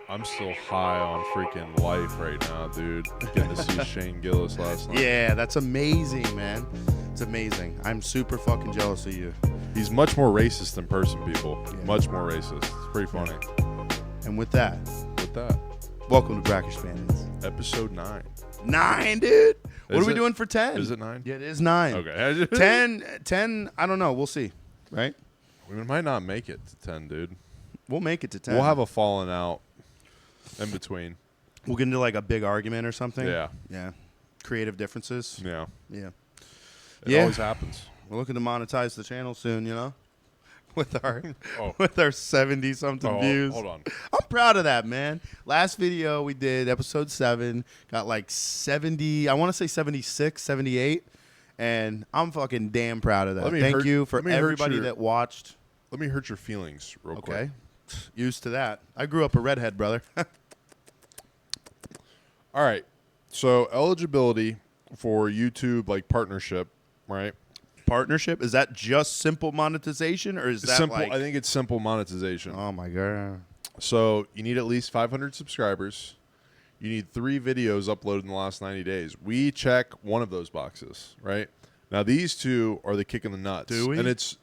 I'm still high on freaking life right now, dude. Getting to see Shane Gillis last night. Yeah, that's amazing, man. It's amazing. I'm super fucking jealous of you. He's much more racist than person, people. Yeah. Much more racist. It's pretty funny. And with that, welcome to Brackish Bandits. Episode 9. 9, dude. What Is are we it? doing for 10? Is it 9? Yeah, it is 9. Okay. 10, I don't know. We'll see, right? We might not make it to 10, dude. We'll make it to 10. We'll have a falling out in between. We'll get into like a big argument or something. Yeah. Yeah. Creative differences. Yeah. Yeah. It always happens. We're looking to monetize the channel soon, you know? With our Oh. with our 70-something views. Hold on. I'm proud of that, man. Last video we did, episode 7, got like 70, I want to say 76, 78, and I'm fucking damn proud of that. Thank you for everybody that watched. Let me hurt your feelings real quick. Okay. Used to that. I grew up a redhead, brother. All right. So eligibility for YouTube like partnership, right? Partnership? Is that just simple monetization or is that Simple. like... I think it's simple monetization. Oh, my God. So you need at least 500 subscribers. You need 3 videos uploaded in the last 90 days. We check one of those boxes, right? Now, these 2 are the kick in the nuts. Do we? And it's,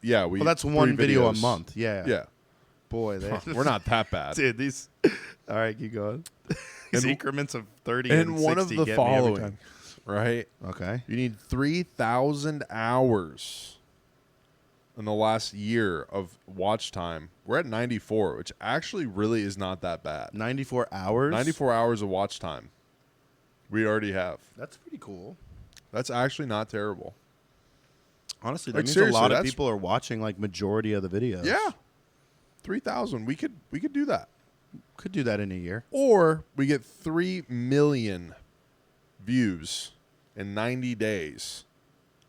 yeah. Well, that's one 3 video a videos. month. Yeah. Yeah. Boy, We're not that bad. Dude, these... All right, keep going. These And- increments of 30 and 60 one of the get me every following, time. right? Okay. You need 3,000 hours in the last year of watch time. We're at 94, which actually really is not that bad. 94 hours? 94 hours of watch time. We already have. That's pretty cool. That's actually not terrible. Honestly, that Like, means seriously, a lot of that's- people are watching like majority of the videos. Yeah. 3,000. We could do that. Could do that in a year. Or we get 3 million views in 90 days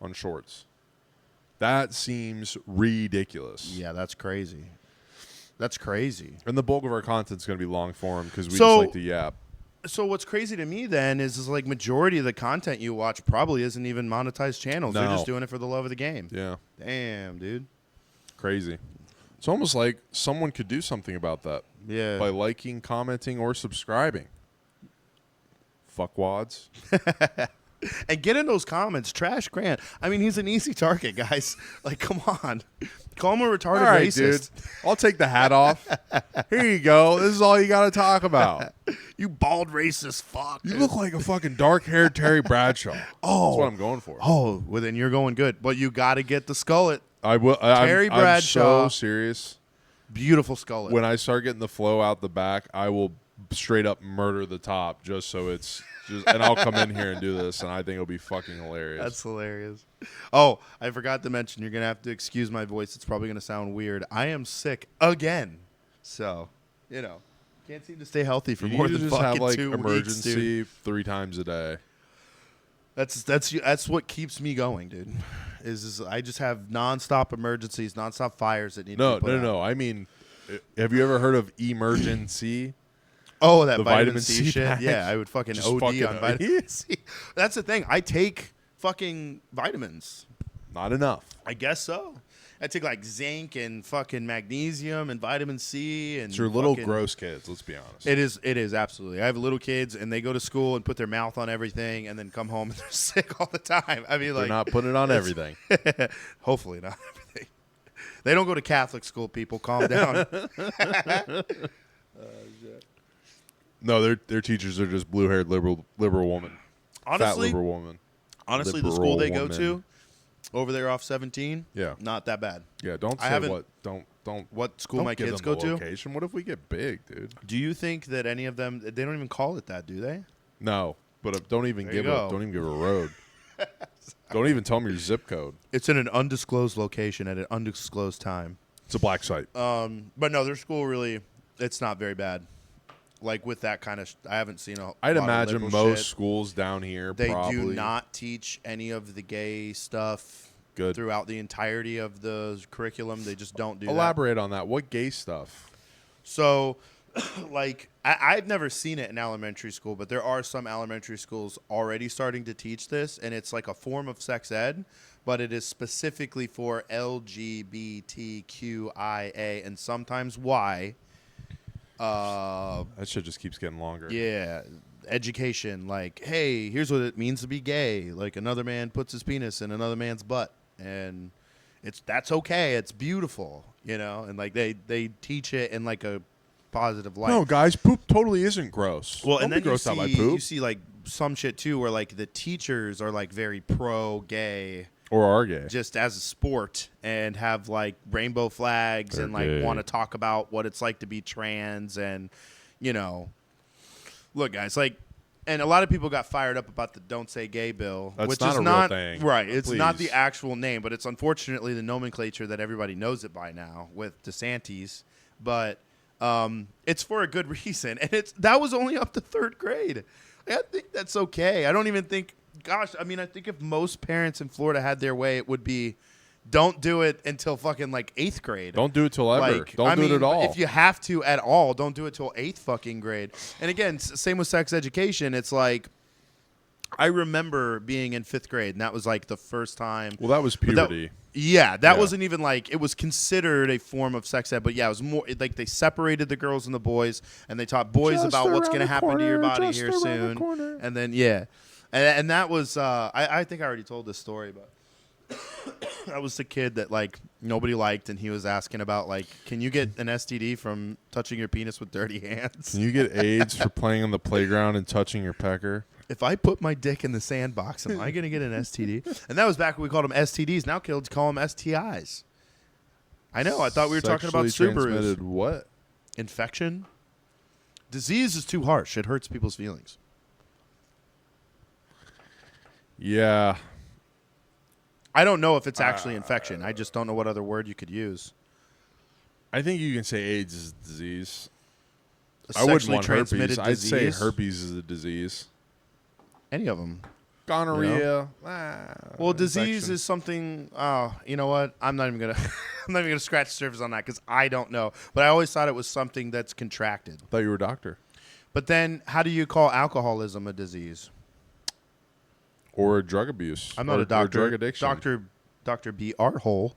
on shorts. That seems ridiculous. Yeah, that's crazy. That's crazy. And the bulk of our content's going to be long form because we So- just like to yap. So what's crazy to me then is like majority of the content you watch probably isn't even monetized channels. They're No. just doing it for the love of the game. Yeah. Damn, dude. Crazy. It's almost like someone could do something about that Yeah. by liking, commenting, or subscribing. Fuckwads. And get in those comments. Trash Grant. I mean, he's an easy target, guys. Like, come on. Call him a retarded All right, racist. dude. I'll take the hat off. Here you go. This is all you got to talk about. You bald racist fuck. You look like a fucking dark-haired Terry Bradshaw. Oh. That's what I'm going for. Oh, well, then you're going good. But you got to get the skullet. I will. Terry I'm Bradshaw. so serious. Beautiful skullet. When I start getting the flow out the back, I will straight up murder the top just so it's just. And I'll come in here and do this, and I think it'll be fucking hilarious. That's hilarious. Oh, I forgot to mention, you're going to have to excuse my voice. It's probably going to sound weird. I am sick again. So, you know, can't seem to stay healthy for you more need to than just fucking have like 2 emergency weeks, dude. 3 times a day. That's what keeps me going, dude. Is I just have nonstop emergencies, nonstop fires that need to be put out. No. I mean, have you ever heard of emergency? Oh, that The vitamin C shit. pack. Yeah, I would fucking Just OD fucking on vitamin C. That's the thing. I take fucking vitamins. Not enough. I guess so. I take like zinc and fucking magnesium and vitamin C and It's your little fucking- gross kids. Let's be honest. It is absolutely. I have little kids and they go to school and put their mouth on everything and then come home and they're sick all the time. I mean, They're like not putting it on everything. hopefully not everything. They don't go to Catholic school. People, calm down. No, their teachers are just blue-haired liberal woman. Fat Honestly, liberal woman. the school they go woman. to over there off 17, Yeah. not that bad. Yeah, don't I say haven't- what. Don't. What school Don't my give kids them go the to? location. What if we get big, dude? Do you think that any of them? They don't even call it that, do they? No, but don't even There you give go. don't even give a road. Don't even tell me your zip code. It's in an undisclosed location at an undisclosed time. It's a black site. But no, their school really, it's not very bad. Like with that kind of, I haven't seen a. I'd lot of imagine liberal most shit. schools down here They probably do not teach any of the gay stuff good. throughout the entirety of the curriculum. They just don't do that. Elaborate on that. What gay stuff? So, like, I've never seen it in elementary school, but there are some elementary schools already starting to teach this, and it's like a form of sex ed, but it is specifically for LGBTQIA and sometimes Y That shit just keeps getting longer. Yeah. Education, like, hey, here's what it means to be gay. Like, another man puts his penis in another man's butt, and that's okay. It's beautiful, and like they teach it in like a positive light. No, guys, poop totally isn't gross. Well, Don't and be then grossed out by poop. you see like some shit too, where like the teachers are like very pro-gay. Or are gay. Just as a sport, and have like rainbow flags. They're and like gay. Want to talk about what it's like to be trans, and look, guys, like, and a lot of people got fired up about the "Don't Say Gay" bill, That's which not is a not real thing. Right. It's Please. not the actual name, but it's unfortunately the nomenclature that everybody knows it by now with DeSantis. But it's for a good reason, and that was only up to 3rd grade. I think that's okay. I don't even think. Gosh, I mean, I think if most parents in Florida had their way, it would be, don't do it until fucking like 8th grade. Don't do it till ever. Like, Don't do it at all. If you have to at all, don't do it till 8th fucking grade. And again, same with sex education. It's like, I remember being in 5th grade, and that was like the first time. Well, that was puberty. That wasn't even like, it was considered a form of sex ed, but yeah, it was more like they separated the girls and the boys, and they taught boys just about what's going to happen to your body just here around soon. the corner. And then, yeah. And that was, I think I already told this story, but that was the kid that like nobody liked, and he was asking about like, can you get an STD from touching your penis with dirty hands? Can you get AIDS for playing on the playground and touching your pecker? If I put my dick in the sandbox, am I going to get an STD? And that was back when we called them STDs. Now kids call them STIs. I know. I thought we were talking about Sexually Subarus. transmitted what? Infection? Disease is too harsh. It hurts people's feelings. Yeah. I don't know if it's actually infection. I just don't know what other word you could use. I think you can say AIDS is a disease. A I wouldn't sexually want transmitted herpes. disease? I'd say herpes is a disease. Any of them. Gonorrhea. Well, disease infection. is something. Oh, you know what? I'm not even gonna. I'm not even gonna scratch the surface on that because I don't know. But I always thought it was something that's contracted. I thought you were a doctor. But then, how do you call alcoholism a disease? Or drug abuse. I'm not or, a doctor. Or drug addiction. Dr. B. Arthole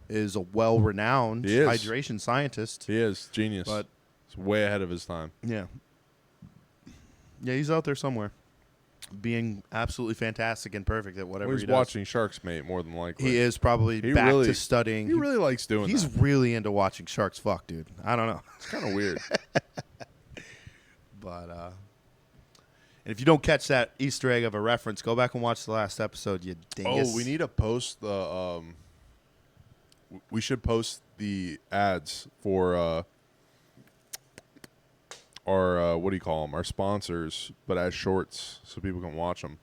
is a well-renowned hydration scientist. He is. Genius. But he's way ahead of his time. Yeah. Yeah, he's out there somewhere being absolutely fantastic and perfect at whatever he's he does. watching Sharks, mate, more than likely. He is probably back to studying. He really likes doing that. He's really into watching Sharks fuck, dude. I don't know. It's kind of weird. But, and if you don't catch that Easter egg of a reference, go back and watch the last episode, you dingus. Oh, we need to post the we should post the ads for our what do you call them? Our sponsors, but as shorts so people can watch them.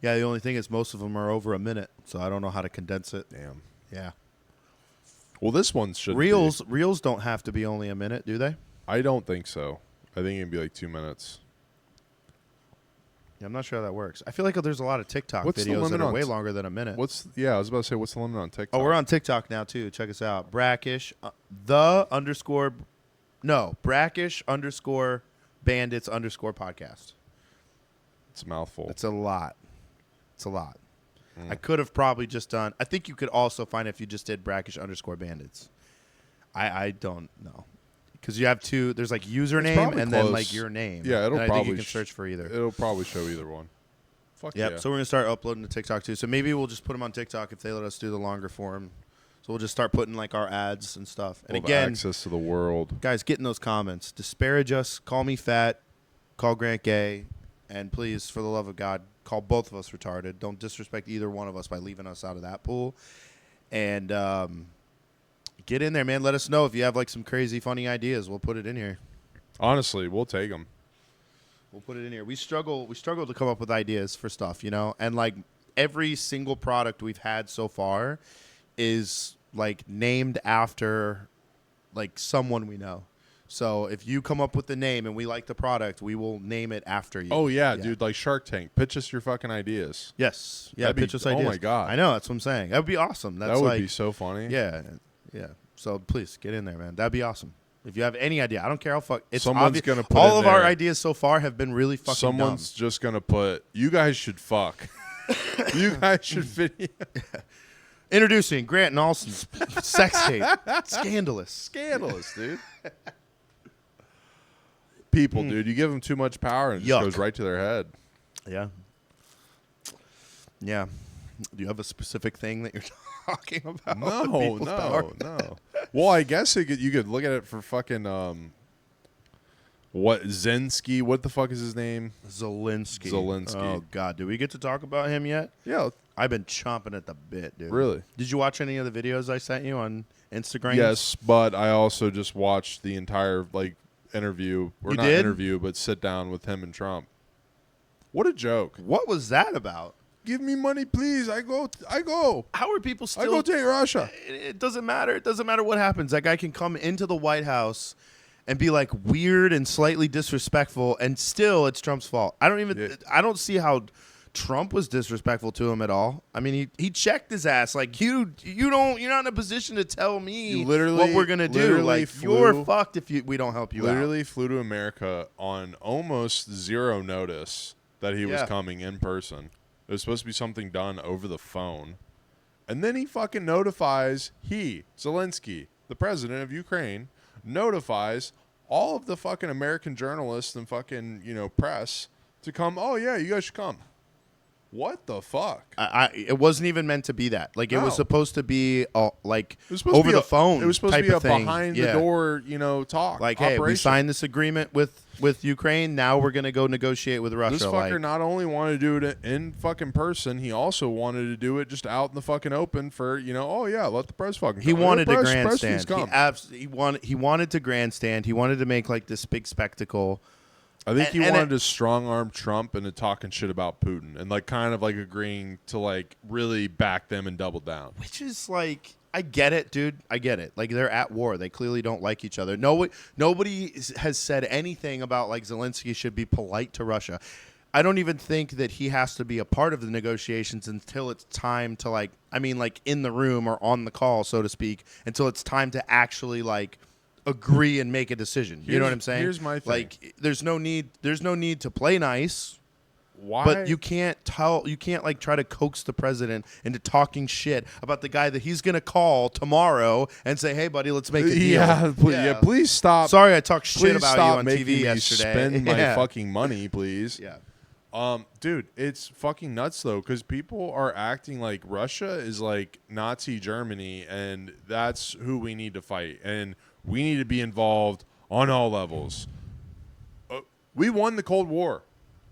Yeah, the only thing is most of them are over a minute, so I don't know how to condense it. Damn. Yeah. Well, this one should Reels don't have to be only a minute, do they? I don't think so. I think it'd be like 2 minutes. Yeah, I'm not sure how that works. I feel like there's a lot of TikTok What's the videos limit that are on way longer than a minute. I was about to say, what's the limit on TikTok? Oh, we're on TikTok now too. Check us out. Brackish Brackish Bandits _podcast. It's a mouthful. It's a lot. I could have probably just done. I think you could also find it if you just did Brackish _bandits. I don't know. Because you have two. There's like username and then like your name. Yeah, I think you can search for either. It'll probably show either one. Fuck yep. yeah. So we're gonna start uploading to TikTok too. So maybe we'll just put them on TikTok if they let us do the longer form. So we'll just start putting like our ads and stuff. And again, access to the world. Guys, get in those comments. Disparage us. Call me fat. Call Grant gay. And please, for the love of God, call both of us retarded. Don't disrespect either one of us by leaving us out of that pool. And get in there, man. Let us know if you have like some crazy, funny ideas. We'll put it in here. Honestly, we'll take them. We'll put it in here. We struggle to come up with ideas for stuff, you know? And like every single product we've had so far is like named after like someone we know. So if you come up with the name and we like the product, we will name it after you. Oh, yeah, dude. Like Shark Tank. Pitch us your fucking ideas. Yes. Yeah, pitch us ideas. Oh, my God. I know. That's what I'm saying. That would be awesome. That would be so funny. Yeah. Yeah. So please get in there, man. That'd be awesome. If you have any idea, I don't care how it's someone's gonna put all in of there, our ideas so far have been really fucking someone's dumb. Just gonna put, you guys should fuck. You guys should video. Introducing Grant and Alston's sex tape. Scandalous. Scandalous, dude. people, dude. You give them too much power and it just goes right to their head. Yeah. Yeah. Do you have a specific thing that you're talking about? No. Well, I guess you could look at it for fucking what Zelensky? What the fuck is his name? Zelensky. Oh God, did we get to talk about him yet? Yeah, I've been chomping at the bit, dude. Really? Did you watch any of the videos I sent you on Instagram? Yes, but I also just watched the entire interview, or you not did? interview, but sit down with him and Trump. What a joke! What was that about? Give me money, please. I go. How are people still? I go take Russia. It doesn't matter. It doesn't matter what happens. That guy can come into the White House and be like weird and slightly disrespectful, and still it's Trump's fault. I don't see how Trump was disrespectful to him at all. I mean, he checked his ass. Like you're not in a position to tell me what we're gonna do. Like you're fucked if we don't help you out. Literally flew to America on almost zero notice that he was coming in person. It was supposed to be something done over the phone. And then he fucking notifies, Zelensky, the president of Ukraine, notifies all of the fucking American journalists and fucking, press to come, oh, yeah, you guys should come. What the fuck? It wasn't even meant to be that. Like, it was supposed to be, over the phone. It was supposed to be a thing. behind-the-door, talk. Like, operation. hey, we signed this agreement with Ukraine. Now we're going to go negotiate with Russia. This fucker not only wanted to do it in fucking person, he also wanted to do it just out in the fucking open for, oh, yeah, let the press fucking come. He wanted to grandstand. He wanted to grandstand. He wanted to make, this big spectacle. I think he wanted to strong-arm Trump into talking shit about Putin and kind of agreeing to really back them and double down. Which is I get it, dude. I get it. They're at war. They clearly don't like each other. Nobody has said anything about Zelensky should be polite to Russia. I don't even think that he has to be a part of the negotiations until it's time to in the room or on the call, so to speak, until it's time to actually agree and make a decision. You know what I'm saying? Here's my thing. There's no need to play nice. Why? But you can't try to coax the president into talking shit about the guy that he's going to call tomorrow and say, "Hey buddy, let's make a deal." Please stop. Sorry I talked shit about you on TV yesterday. Spend my fucking money, please. Yeah. Dude, it's fucking nuts though, because people are acting like Russia is Nazi Germany, and that's who we need to fight, and we need to be involved on all levels. We won the Cold War.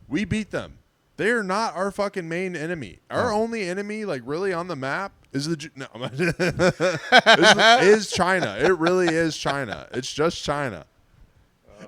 We beat them. They are not our fucking main enemy. Our only enemy, really on the map, is is China. It really is China. It's just China.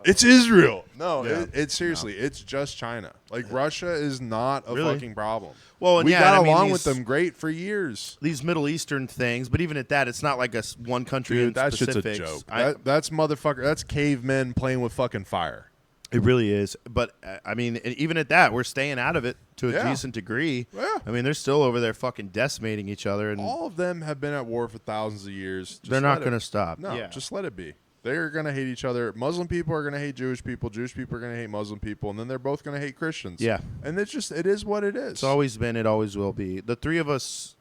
It's Israel. No, it's seriously, it's just China. Russia is not a fucking problem. Well, we got along with them great for years. These Middle Eastern things, but even at that, it's not like a one country. Dude, that shit's a joke. That's motherfucker. That's cavemen playing with fucking fire. It really is. But, even at that, we're staying out of it to a decent degree. Yeah. They're still over there fucking decimating each other. And all of them have been at war for thousands of years. They're not going to stop. No, just let it be. They're going to hate each other. Muslim people are going to hate Jewish people. Jewish people are going to hate Muslim people. And then they're both going to hate Christians. Yeah. And it is what it is. It's always been. It always will be. The three of us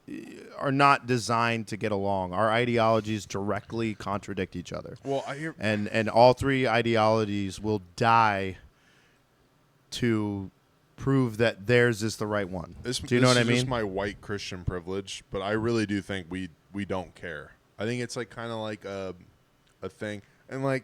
are not designed to get along. Our ideologies directly contradict each other. Well, I hear. And all three ideologies will die to prove that theirs is the right one. Do you know what I mean? This is just my white Christian privilege, but I really do think we don't care. I think it's kind of like a thing. And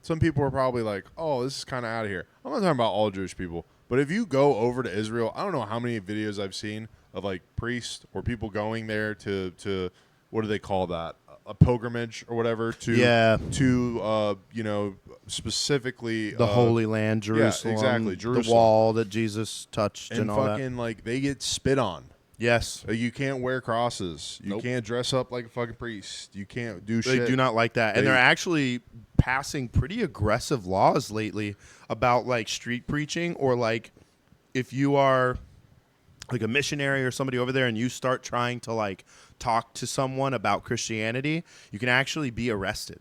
some people are probably like, oh, this is kind of out of here. I'm not talking about all Jewish people, but if you go over to Israel, I don't know how many videos I've seen of priests or people going there to what do they call that? A pilgrimage or whatever to specifically the Holy Land, Jerusalem. Yeah, exactly, Jerusalem. The wall that Jesus touched and all fucking that. They get spit on. Yes. You can't wear crosses. You can't dress up like a fucking priest. You can't do shit. They do not like that. And they're actually passing pretty aggressive laws lately about street preaching, or if you are a missionary or somebody over there and you start trying to talk to someone about Christianity, you can actually be arrested.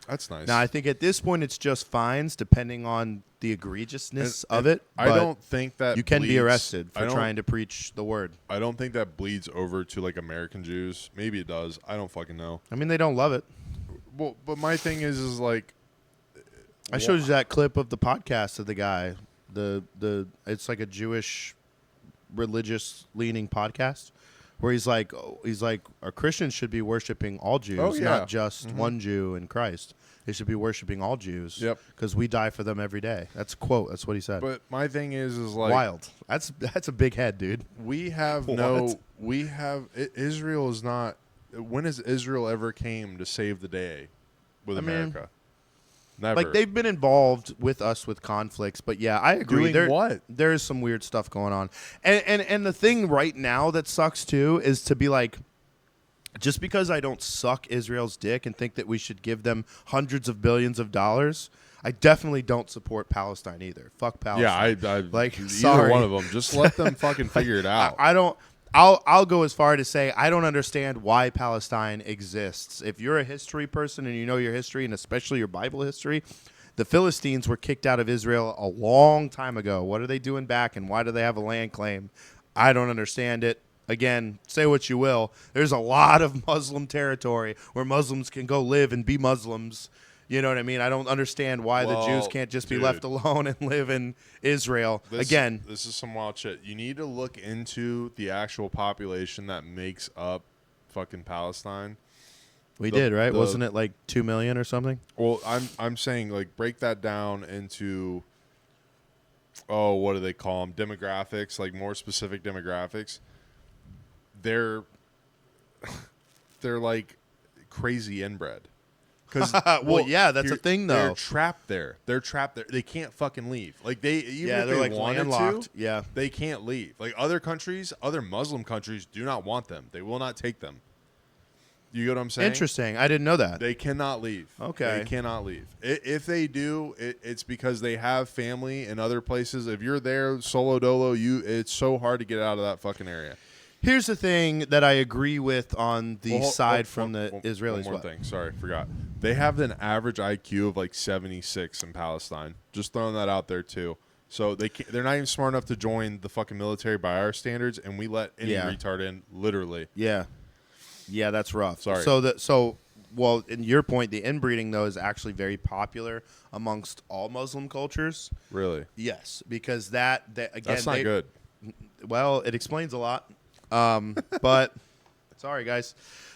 That's nice. Now, I think at this point it's just fines depending on the egregiousness of it. I don't think that you can be arrested for trying to preach the word. I don't think that bleeds over to American Jews. Maybe it does. I don't fucking know. They don't love it. Well, but my thing is I showed you that clip of the podcast of the guy. It's like a Jewish religious leaning podcast where he's like our Christians should be worshiping all Jews, not just one Jew in Christ. They should be worshiping all Jews. Yep. Because we die for them every day. That's a quote. That's what he said. But my thing is like wild. That's a big head, dude. Israel is not. When has Israel ever came to save the day with America? Never. Like, they've been involved with us with conflicts, but yeah, I agree. There's some weird stuff going on. And the thing right now that sucks too is to be like, just because I don't suck Israel's dick and think that we should give them hundreds of billions of dollars, I definitely don't support Palestine either. Fuck Palestine. Yeah, I like, either sorry. one of them. Just let them fucking figure it out. I don't. I'll go as far to say I don't understand why Palestine exists. If you're a history person and you know your history, and especially your Bible history, the Philistines were kicked out of Israel a long time ago. What are they doing back, and why do they have a land claim? I don't understand it. Again, say what you will. There's a lot of Muslim territory where Muslims can go live and be Muslims. You know what I mean? I don't understand why the Jews can't just be left alone and live in Israel. This is some wild shit. You need to look into the actual population that makes up fucking Palestine. We did, right? Wasn't it like 2 million or something? Well, I'm saying, like, break that down into, what do they call them? Demographics, like more specific demographics. They're like crazy inbred. That's a thing, though. They're trapped there. They can't fucking leave. Like, if they like wanted landlocked. to, yeah, they can't leave. Like, other Muslim countries do not want them. They will not take them. You get what I'm saying? Interesting. I didn't know that. They cannot leave. Okay. They cannot leave. If they do, it's because they have family in other places. If you're there solo dolo, it's so hard to get out of that fucking area. Here's the thing that I agree with on the side from the Israelis. One more thing. Sorry, forgot. They have an average IQ of like 76 in Palestine. Just throwing that out there too. So they're not even smart enough to join the fucking military by our standards, and we let any retard in, literally. Yeah, that's rough. Sorry. Well, in your point, the inbreeding though is actually very popular amongst all Muslim cultures. Really? Yes, because that again, that's not good. Well, it explains a lot. But sorry guys,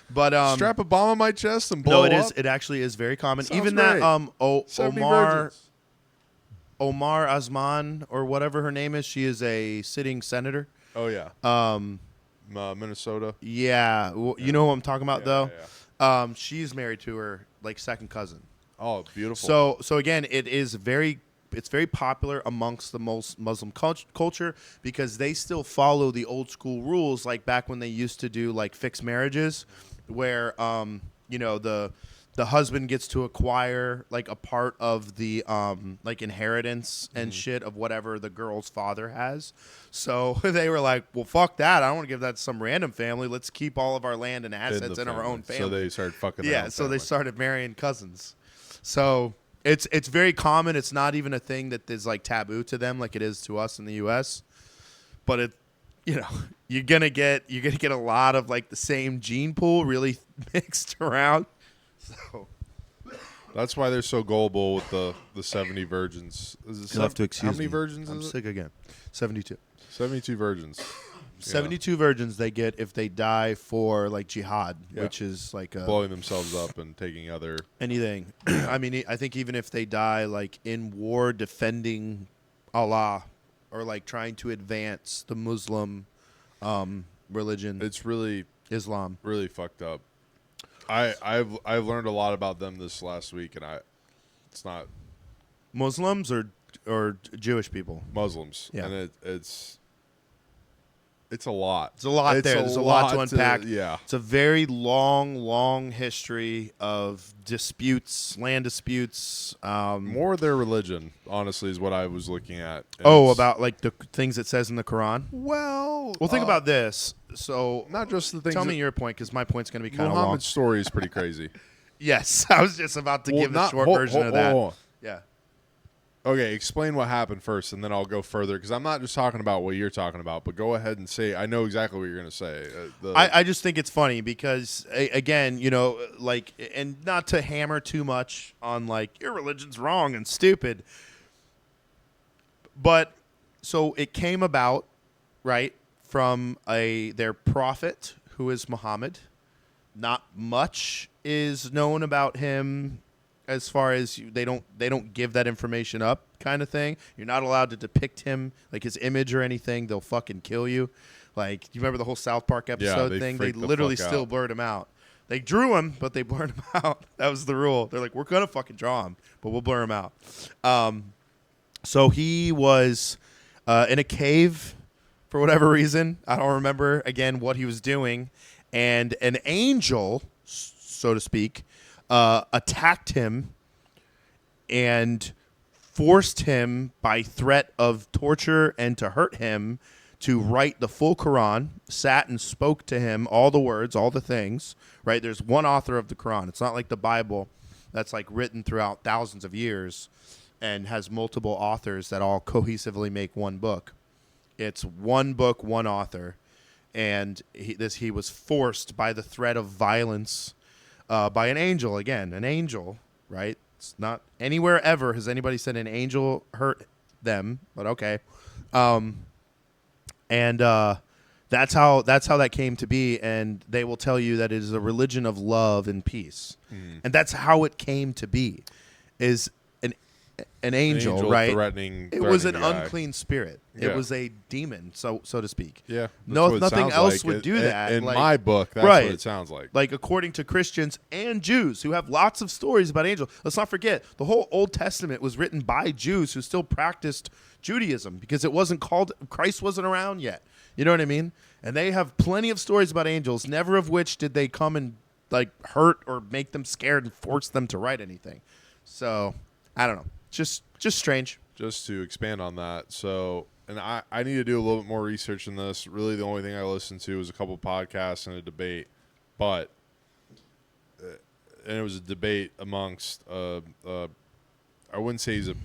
but strap a bomb on my chest and blow up. It actually is very common. Sounds even great. that Omar Azman or whatever her name is, she is a sitting senator. Oh yeah. Minnesota. Yeah, you know who I'm talking about though. Yeah. She's married to her like second cousin. Oh, beautiful. So again, it's very popular amongst the most Muslim culture because they still follow the old school rules, like back when they used to do like fixed marriages, where the husband gets to acquire like a part of the like inheritance and shit of whatever the girl's father has. So they were like, well, fuck that. I don't want to give that to some random family. Let's keep all of our land and assets in our own family. So they started fucking. Yeah. So they started marrying cousins. So. It's very common. It's not even a thing that is like taboo to them like it is to us in the U.S. But you're gonna get a lot of like the same gene pool really mixed around. So that's why they're so gullible with the 70 virgins. You'll have to excuse me. How many virgins? I'm sick again. 72. 72 virgins. 72 virgins they get if they die for like jihad, which is like blowing themselves up and taking other anything. I mean, I think even if they die like in war defending Allah or like trying to advance the Muslim religion, it's really Islam, really fucked up. I've learned a lot about them this last week, and it's not Muslims or Jewish people. Muslims, and it's a lot. It's a lot there. There's a lot to unpack. Yeah. It's a very long history of disputes, land disputes. More their religion, honestly, is what I was looking at. About like the things it says in the Quran? Well, think about this. So not just the things. Tell me your point, because my point's going to be kind of long. Muhammad's story is pretty crazy. Yes. I was just about to give the short version of that. Hold on. Yeah. Okay, explain what happened first, and then I'll go further, because I'm not just talking about what you're talking about, but go ahead and say. I know exactly what you're going to say. I just think it's funny because, again, like, and not to hammer too much on, like, your religion's wrong and stupid, but so it came about, right, from their prophet, who is Muhammad. Not much is known about him as far as they don't give that information up kind of thing. You're not allowed to depict him, like his image or anything. They'll fucking kill you. Like, you remember the whole South Park episode thing? They literally still blurred him out. They drew him, but they blurred him out. That was the rule. They're like, we're going to fucking draw him, but we'll blur him out. So he was in a cave for whatever reason. I don't remember, again, what he was doing. And an angel, so to speak, attacked him and forced him by threat of torture and to hurt him to write the full Quran, sat and spoke to him, all the words, all the things, right? There's one author of the Quran. It's not like the Bible that's like written throughout thousands of years and has multiple authors that all cohesively make one book. It's one book, one author. And he was forced by the threat of violence by an angel. Again, an angel, right? It's not anywhere ever has anybody said an angel hurt them, but okay. And that's how that came to be. And they will tell you that it is a religion of love and peace. And that's how it came to be. Is an angel, right? Threatening it was an unclean spirit. Yeah. It was a demon, so to speak. Yeah. Nothing else would do that. In my book, that's what it sounds like. Like, according to Christians and Jews who have lots of stories about angels. Let's not forget, the whole Old Testament was written by Jews who still practiced Judaism because Christ wasn't around yet. You know what I mean? And they have plenty of stories about angels, never of which did they come and like hurt or make them scared and force them to write anything. So, I don't know. Just strange. Just to expand on that, so, and I need to do a little bit more research in this. Really, the only thing I listened to was a couple podcasts and a debate, and it was a debate amongst I wouldn't say he's a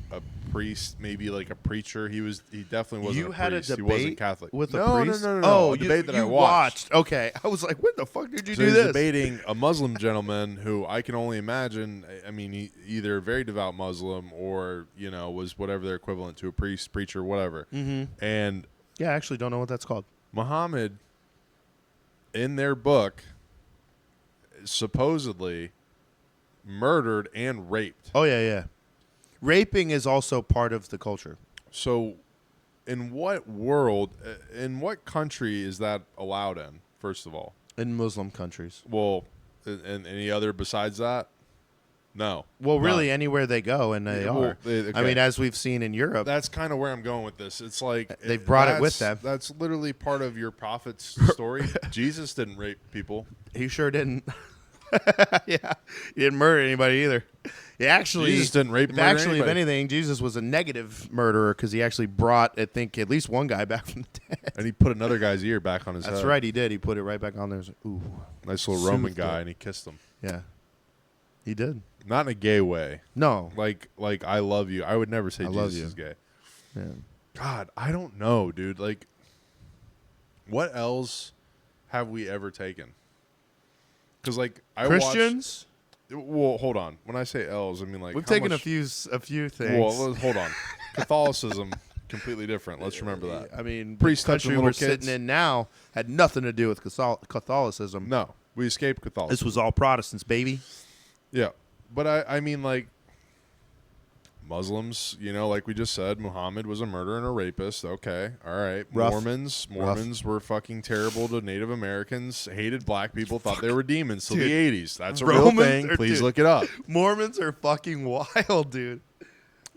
priest, maybe like a preacher. He definitely wasn't a priest. You had a debate he wasn't Catholic. With a priest? No. Oh, a debate that you I watched. Okay. I was like, when the fuck did you do He was this? debating a Muslim gentleman who I can only imagine, I mean, he either a very devout Muslim or, was whatever their equivalent to a priest, preacher, whatever. Mm-hmm. And yeah, I actually don't know what that's called. Muhammad, in their book, supposedly murdered and raped. Oh, yeah. Raping is also part of the culture. So, in what country is that allowed in, first of all? In Muslim countries. Well, and any other besides that? No. Well, really, anywhere they go, and they are. Okay. I mean, as we've seen in Europe. That's kind of where I'm going with this. It's like they've brought it with them. That's literally part of your prophet's story. Jesus didn't rape people. He sure didn't. Yeah, he didn't murder anybody either. Jesus didn't rape. If anything, Jesus was a negative murderer because he actually brought, I think, at least one guy back from the dead. And he put another guy's ear back on his head. That's right, he did. He put it right back on there. Like, ooh, nice little Roman guy, and he kissed him. Yeah, he did. Not in a gay way. No, like I love you. I would never say Jesus is gay. Yeah. God, I don't know, dude. Like, what else have we ever taken? Because Christians. Well, hold on. When I say L's, I mean like we've taken a few things. Well, hold on. Catholicism, completely different. Let's remember that. I mean, priest the country we're kids. sitting in now had nothing to do with Catholicism. No, we escaped Catholicism. This was all Protestants, baby. Yeah, but I mean like Muslims, like we just said, Muhammad was a murderer and a rapist. Okay, all right. Rough. Mormons were fucking terrible to Native Americans, hated black people, thought they were demons till the 80s. That's a real thing. Please look it up. Mormons are fucking wild, dude.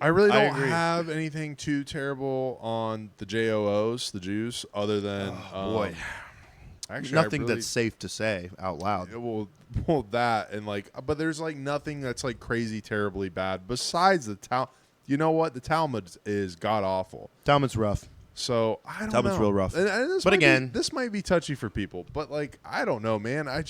I really don't have anything too terrible on the JOOs, the Jews, other than boy. Actually, nothing that's safe to say out loud. Well, that and but there's nothing that's crazy terribly bad besides the Talmud. You know what? The Talmud is god awful. Talmud's rough. So I don't know. That was real rough. And but again, this might be touchy for people, but like I don't know, man. I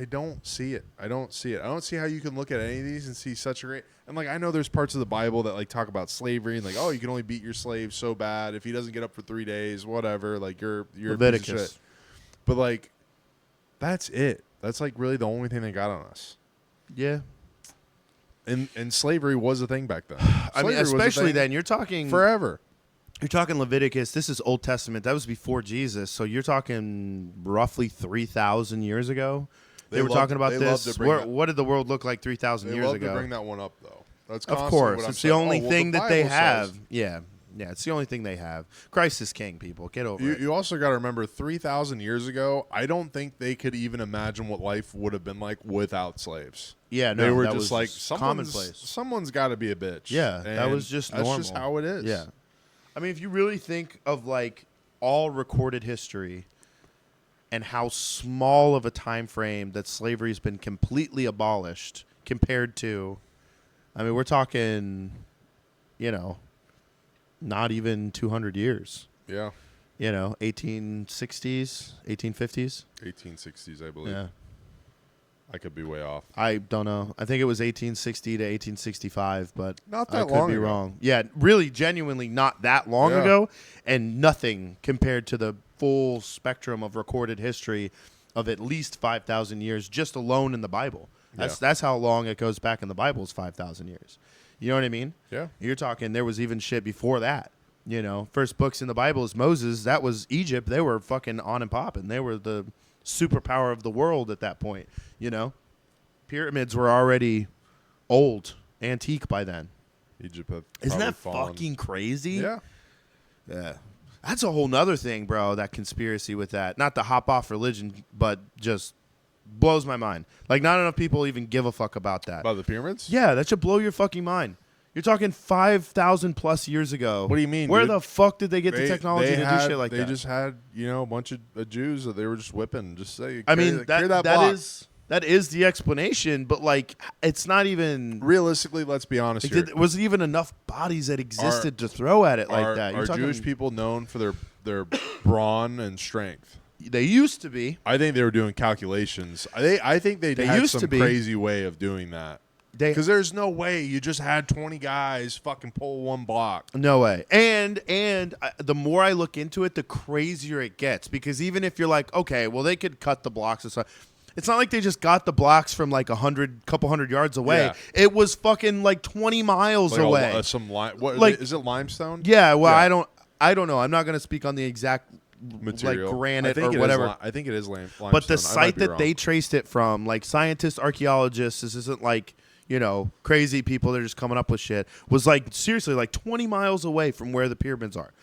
don't see it. I don't see how you can look at any of these and see such a great. And like I know there's parts of the Bible that like talk about slavery and like, oh, you can only beat your slave so bad if he doesn't get up for 3 days, whatever. Like you're Leviticus. A piece of shit. But like that's it. That's like really the only thing they got on us. Yeah. And slavery was a thing back then. I mean, especially then you're talking forever. You're talking Leviticus. This is Old Testament. That was before Jesus. So you're talking roughly 3,000 years ago. They were talking about this. What did the world look like 3,000 years ago? They love to bring that one up, though. That's of course. It's the only thing that they have. Says. Yeah. Yeah, it's the only thing they have. Christ is king, people. Get over it. You also got to remember, 3,000 years ago, I don't think they could even imagine what life would have been like without slaves. Yeah, no, they were that just was like, commonplace. Someone's got to be a bitch. Yeah, that was just normal. That's just how it is. Yeah. I mean, if you really think of like all recorded history and how small of a time frame that slavery has been completely abolished compared to, I mean, we're talking, not even 200 years. Yeah. 1860s, 1850s. 1860s, I believe. Yeah. I could be way off. I don't know. I think it was 1860 to 1865, but not that I long could be ago. wrong. Yeah, really, genuinely not that long ago, and nothing compared to the full spectrum of recorded history of at least 5,000 years just alone in the Bible. That's how long it goes back in the Bible is 5,000 years. You know what I mean? Yeah. You're talking there was even shit before that. First books in the Bible is Moses. That was Egypt. They were fucking on and popping. They were the superpower of the world at that point. Pyramids were already old, antique by then. Egypt had Isn't that fallen. fucking crazy? Yeah. Yeah. That's a whole nother thing, bro, that conspiracy with that. Not to hop off religion, but just blows my mind. Like, not enough people even give a fuck about that. About the pyramids? Yeah, that should blow your fucking mind. You're talking 5,000 plus years ago. What do you mean, Where dude? the fuck did they get the technology to do shit like that? They just had, a bunch of Jews that they were just whipping. Just say, I mean, carry that that block. that is the explanation, but like, it's not even Realistically, let's be honest here. Was it even enough bodies that existed to throw at it like that? Are Jewish people known for their brawn and strength? They used to be. I think they were doing calculations. I think they had used some to be. crazy way of doing that. Because there's no way you just had 20 guys fucking pull one block. No way. And the more I look into it, the crazier it gets. Because even if you're like, okay, well, they could cut the blocks and stuff. It's not like they just got the blocks from like couple hundred yards away. Yeah. It was fucking like 20 miles away. Is it limestone? Yeah. Well, yeah. I don't know. I'm not going to speak on the exact material, like granite or whatever. I think it is limestone. But the site that they traced it from, like scientists, archaeologists, this isn't like, crazy people that are just coming up with shit, was like seriously like 20 miles away from where the pyramids are.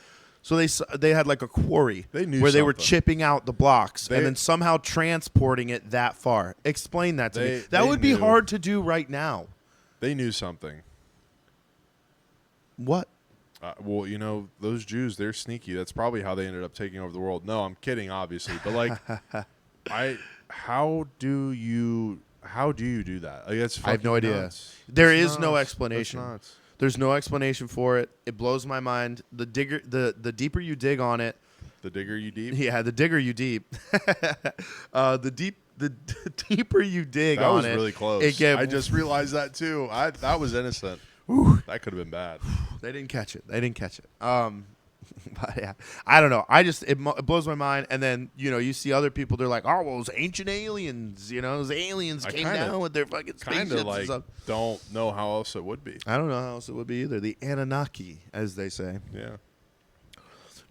So they had like a quarry they were chipping out the blocks and then somehow transporting it that far. Explain that to me. That would be hard to do right now. They knew something. What? Well, those Jews, they're sneaky. That's probably how they ended up taking over the world. No, I'm kidding, obviously. But like, how do you do that? Like, that's I have no idea. Nuts. There is no explanation. That's nuts. There's no explanation for it. It blows my mind. The deeper you dig on it, the digger you deep. Yeah, the digger you deep. The deeper you dig on it. That was really close. I just realized that too. That was innocent. That could have been bad. They didn't catch it. But yeah, I don't know. It blows my mind. And then you see other people. They're like, oh, well, those ancient aliens. Those aliens came down with their fucking spaceships and stuff. Don't know how else it would be. I don't know how else it would be either. The Anunnaki, as they say. Yeah.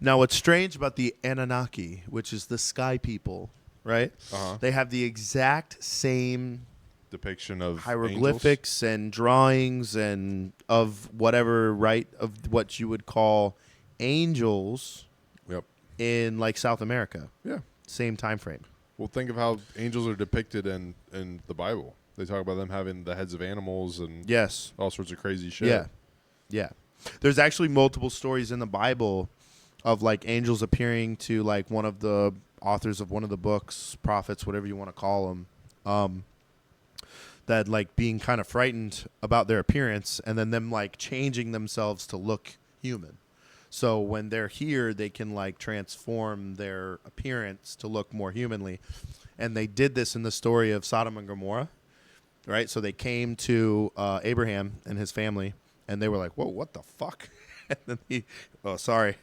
Now, what's strange about the Anunnaki, which is the sky people, right? Uh-huh. They have the exact same depiction of hieroglyphics and drawings and of whatever, right, of what you would call angels. Yep. In like South America. Yeah. Same time frame. Well, think of how angels are depicted in the Bible. They talk about them having the heads of animals and all sorts of crazy shit. Yeah. Yeah. There's actually multiple stories in the Bible of like angels appearing to like one of the authors of one of the books, prophets, whatever you want to call them, that like being kind of frightened about their appearance and then them like changing themselves to look human. So when they're here, they can like transform their appearance to look more humanly. And they did this in the story of Sodom and Gomorrah, right? So they came to Abraham and his family, and they were like, "Whoa, what the fuck?" And then sorry.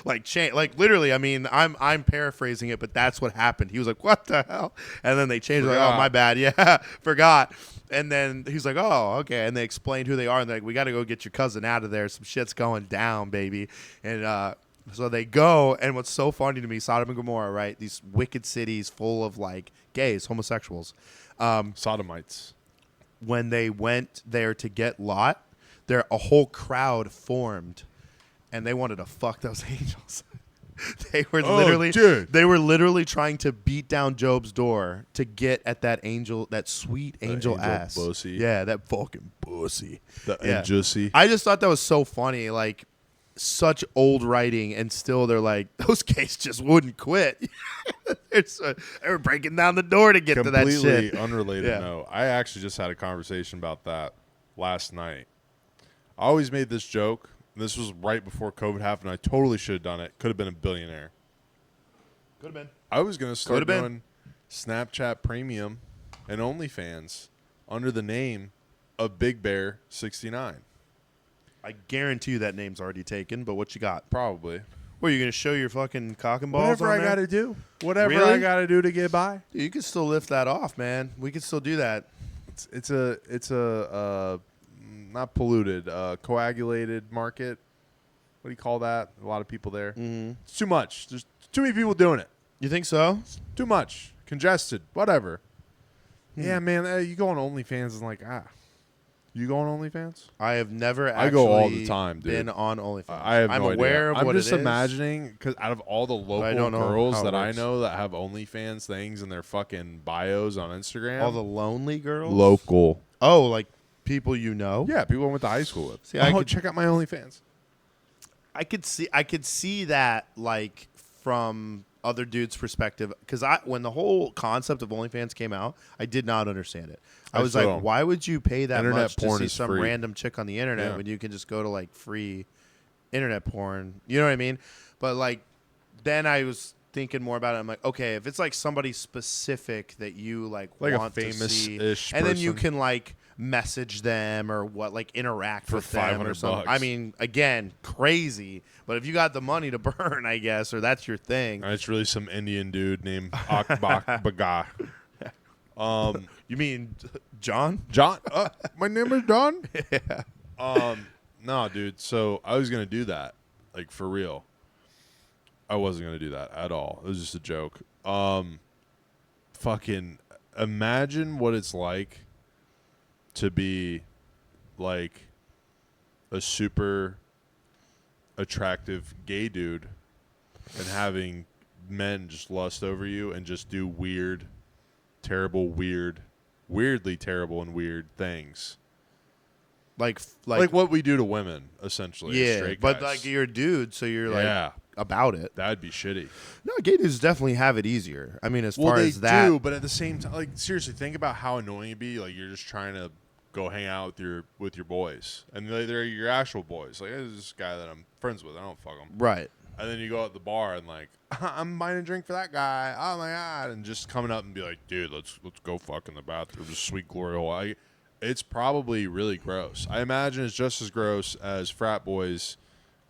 like literally, I mean, I'm paraphrasing it, but that's what happened. He was like, "What the hell?" And then they changed. Like, "Oh, my bad. Yeah, forgot." And then he's like, "Oh, okay." And they explained who they are, and they're like, "We got to go get your cousin out of there. Some shit's going down, baby." And so they go, and what's so funny to me, Sodom and Gomorrah, right? These wicked cities full of like gays, homosexuals, Sodomites. When they went there to get Lot, a whole crowd formed. And they wanted to fuck those angels. They were literally trying to beat down Job's door to get at that angel, that sweet angel ass. Pussy. Yeah, that fucking pussy. Juicy. I just thought that was so funny. Like, such old writing, and still they're like, those gays just wouldn't quit. They were breaking down the door to get to that shit. Completely unrelated note. I actually just had a conversation about that last night. I always made this joke. This was right before COVID happened. I totally should have done it. Could have been a billionaire. Could have been. I was going to start doing Snapchat Premium and OnlyFans under the name of Big Bear 69. I guarantee you that name's already taken, but what you got? Probably. What, are you going to show your fucking cock and balls Whatever on there? I got to do. Whatever Really? I got to do to get by. Dude, you can still lift that off, man. We can still do that. It's a not polluted, coagulated market. What do you call that? A lot of people there. Mm-hmm. It's too much. There's too many people doing it. You think so? Too much. Congested. Whatever. Yeah, man. You go on OnlyFans and like, You go on OnlyFans? I have never actually I go all the time, dude. been on OnlyFans. I'm aware of what it is. I'm just imagining, because out of all the local girls that I know that have OnlyFans things in their fucking bios on Instagram. All the lonely girls? Local. Oh, like people you know? Yeah, people I went to high school with. See, check out my OnlyFans. I could see that, like, from other dudes' perspective, because when the whole concept of OnlyFans came out, I did not understand it. I was like, why would you pay that much to see some random chick on the internet when you can just go to like free internet porn? You know what I mean? But like, then I was thinking more about it. I'm like, okay, if it's like somebody specific that you like want a famous-ish to see, person. and then you can like message them or interact for with them or something. $500. I mean, again, crazy. But if you got the money to burn, I guess, or that's your thing. And it's really some Indian dude named Akbak Baga. You mean John? John? My name is John? Yeah. No, dude. So I was going to do that. Like, for real. I wasn't going to do that at all. It was just a joke. Fucking imagine what it's like to be, like, a super attractive gay dude and having men just lust over you and just do weird, terrible, weirdly terrible and weird things. Like what we do to women, essentially. Yeah, straight but guys. like you're a dude, so you're like about it. That'd be shitty. No, gay dudes definitely have it easier. I mean, as far as that, they do, but at the same time, like seriously, think about how annoying it'd be. Like you're just trying to go hang out with your boys, and they're your actual boys. Like this is this guy that I'm friends with. I don't fuck him. Right. And then you go out the bar and like, I'm buying a drink for that guy. Oh my god! And just coming up and be like, dude, let's go fuck in the bathroom. Just sweet glory hole. It's probably really gross. I imagine it's just as gross as frat boys,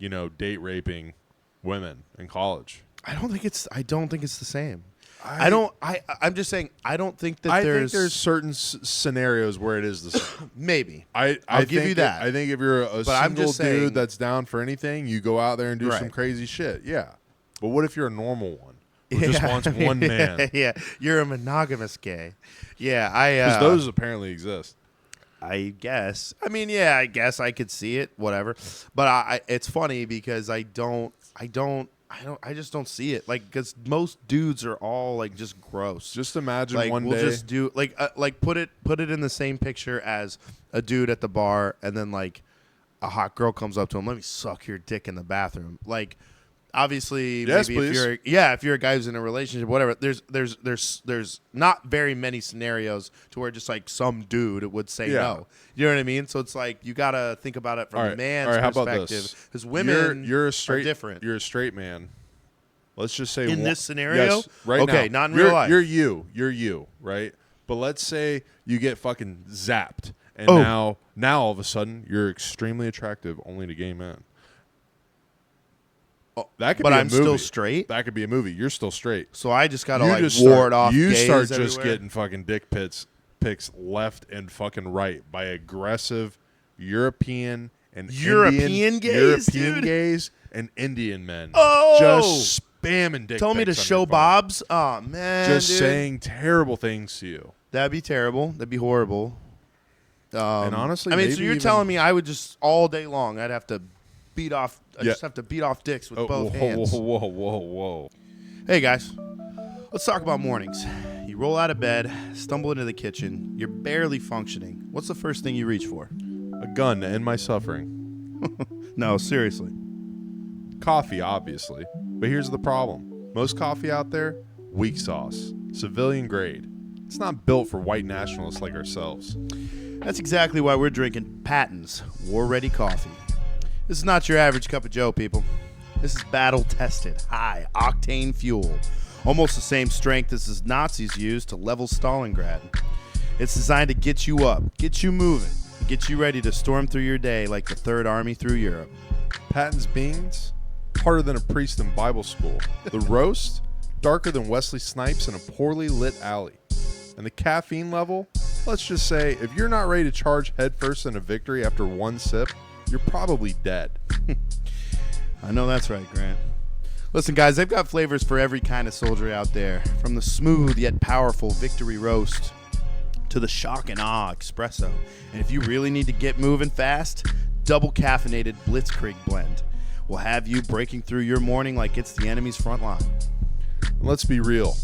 date raping women in college. I don't think it's the same. I'm just saying I don't think that there's certain scenarios where it is the same. Maybe. I'll give you that. I think if you're a single dude that's down for anything, you go out there and do some crazy shit. Yeah. But what if you're a normal one who just wants one man? Yeah. You're a monogamous gay. Yeah. Because those apparently exist. I guess. I mean, yeah, I guess I could see it, whatever. But it's funny because I just don't see it. Like, because most dudes are all like just gross. Just imagine like, one we'll day. just do like put it in the same picture as a dude at the bar, and then like a hot girl comes up to him. Let me suck your dick in the bathroom. Like, Obviously, yes, maybe please. if you're a guy who's in a relationship, whatever. There's not very many scenarios to where just like some dude would say no. You know what I mean? So it's like you gotta think about it from the man's perspective, because women you're a straight, are different. You're a straight man. Let's just say in this scenario, yes, right okay, now. not in real life. You're you, right? But let's say you get fucking zapped, and now all of a sudden you're extremely attractive only to gay men. That could be a movie. I'm still straight. That could be a movie. You're still straight. So I just gotta ward off. You gays start everywhere. just getting fucking dick pics left and fucking right by aggressive European and European gays and Indian men. Oh, just spamming dick. Told me to show Bob's. Oh man, just saying terrible things to you. That'd be terrible. That'd be horrible. And honestly, I mean, so you're telling me I would just all day long I'd have to beat off. I just have to beat off dicks with both hands. Whoa. Hey guys, let's talk about mornings. You roll out of bed, stumble into the kitchen. You're barely functioning. What's the first thing you reach for? A gun to end my suffering. No, seriously. Coffee, obviously. But here's the problem. Most coffee out there, weak sauce, civilian grade. It's not built for white nationalists like ourselves. That's exactly why we're drinking Patton's war-ready coffee. This is not your average cup of joe, people. This is battle-tested, high-octane fuel. Almost the same strength as the Nazis used to level Stalingrad. It's designed to get you up, get you moving, and get you ready to storm through your day like the Third Army through Europe. Patton's beans, harder than a priest in Bible school. The roast, darker than Wesley Snipes in a poorly lit alley. And the caffeine level, let's just say, if you're not ready to charge headfirst in a victory after one sip, you're probably dead. I know that's right, Grant. Listen, guys, they've got flavors for every kind of soldier out there, from the smooth yet powerful Victory Roast to the shock and awe espresso. And if you really need to get moving fast, double caffeinated Blitzkrieg blend will have you breaking through your morning like it's the enemy's front line. And let's be real.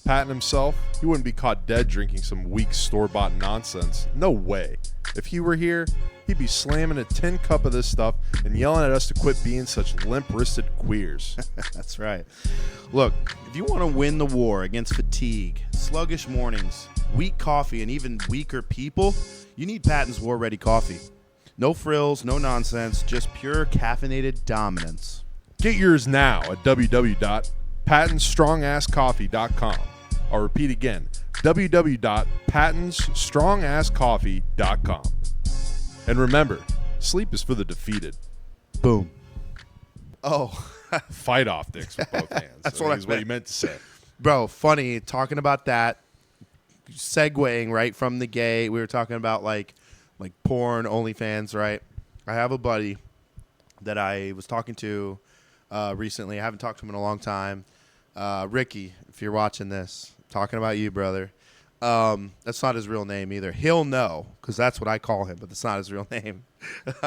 Patton himself, he wouldn't be caught dead drinking some weak store-bought nonsense. No way. If he were here, he'd be slamming a tin cup of this stuff and yelling at us to quit being such limp-wristed queers. That's right. Look, if you want to win the war against fatigue, sluggish mornings, weak coffee, and even weaker people, you need Patton's War-Ready coffee. No frills, no nonsense, just pure caffeinated dominance. Get yours now at www.pattonstrongasscoffee.com. I'll repeat again, www.pattonstrongasscoffee.com. And remember, sleep is for the defeated. Boom. Oh. Fight off dicks with both hands. That's what you meant to say. Bro, funny, talking about that, segueing right from the gay, we were talking about like porn, OnlyFans, right? I have a buddy that I was talking to recently. I haven't talked to him in a long time. Ricky, if you're watching this, talking about you, brother. That's not his real name either. He'll know, because that's what I call him, but that's not his real name.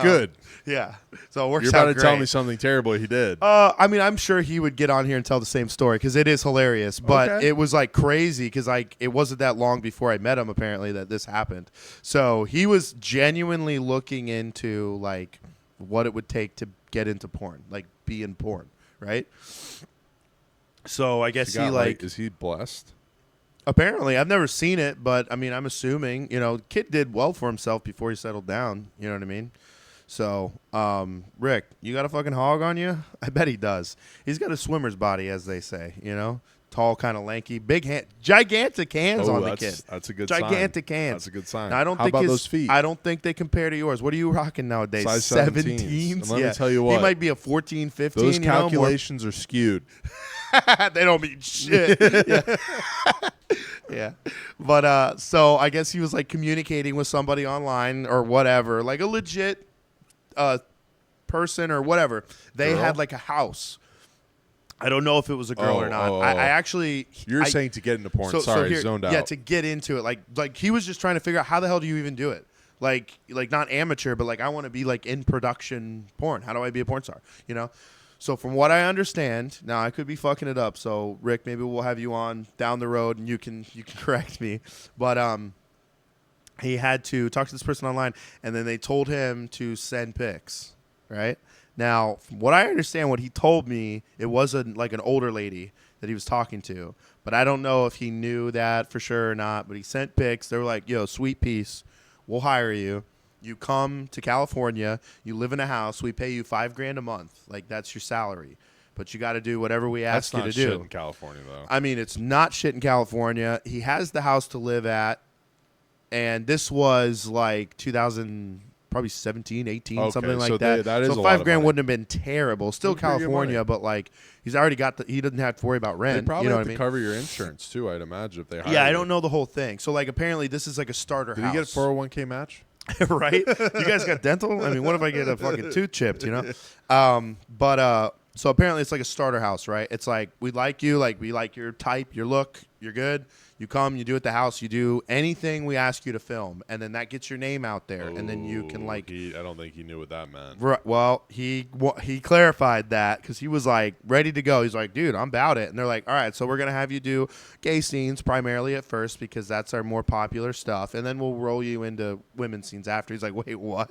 Good. Yeah. So it works out You're about to great. tell me something terrible he did. I mean, I'm sure he would get on here and tell the same story, because it is hilarious. But It was like crazy, because like it wasn't that long before I met him, apparently, that this happened. So he was genuinely looking into like what it would take to get into porn, like be in porn, right? So I guess is he blessed? Apparently, I've never seen it, but I mean, I'm assuming, kid did well for himself before he settled down. You know what I mean? So, Rick, you got a fucking hog on you? I bet he does. He's got a swimmer's body, as they say, tall, kind of lanky, big hand, gigantic hands on the kid. That's a good gigantic sign. hands. That's a good sign. Now, How about those feet? I don't think they compare to yours. What are you rocking nowadays? Size 17s. And let me tell you what. He might be a 14, 15. Those calculations are skewed. They don't mean shit. Yeah. Yeah. But so I guess he was like communicating with somebody online or whatever, like a legit person or whatever. They had like a house. I don't know if it was a girl or not. I actually... You're saying to get into porn. Zoned out. Yeah, to get into it. Like he was just trying to figure out how the hell do you even do it? Like not amateur, but like I want to be like in production porn. How do I be a porn star? So from what I understand, now I could be fucking it up. So Rick, maybe we'll have you on down the road and you can correct me. But he had to talk to this person online, and then they told him to send pics, right? Now, from what I understand, what he told me, it was like an older lady that he was talking to. But I don't know if he knew that for sure or not. But he sent pics. They were like, yo, sweet piece. We'll hire you. You come to California. You live in a house. We pay you $5,000 a month. Like, that's your salary. But you got to do whatever we ask you to do. That's not shit in California, though. I mean, it's not shit in California. He has the house to live at. And this was like 2000, probably 17, 18, okay, something like so that. That is so a lot of $5,000 money. wouldn't have been terrible. Still California, but like he's already got he doesn't have to worry about rent. They probably you know have what I to mean? cover your insurance too. I'd imagine if they hire Yeah, I you. don't know the whole thing. So like apparently this is like a starter Did house. he get a 401k match? Right? You guys got dental? I mean, what if I get a fucking tooth chipped, you know? So apparently it's like a starter house, right? It's like, we like you, like we like your type, your look, you're good. You come, you do at the house, you do anything we ask you to film, and then that gets your name out there, and then you can like. I don't think he knew what that meant. Right, well, he clarified that because he was like ready to go. He's like, dude, I'm about it, and they're like, all right, so we're gonna have you do gay scenes primarily at first because that's our more popular stuff, and then we'll roll you into women's scenes after. He's like, wait, what?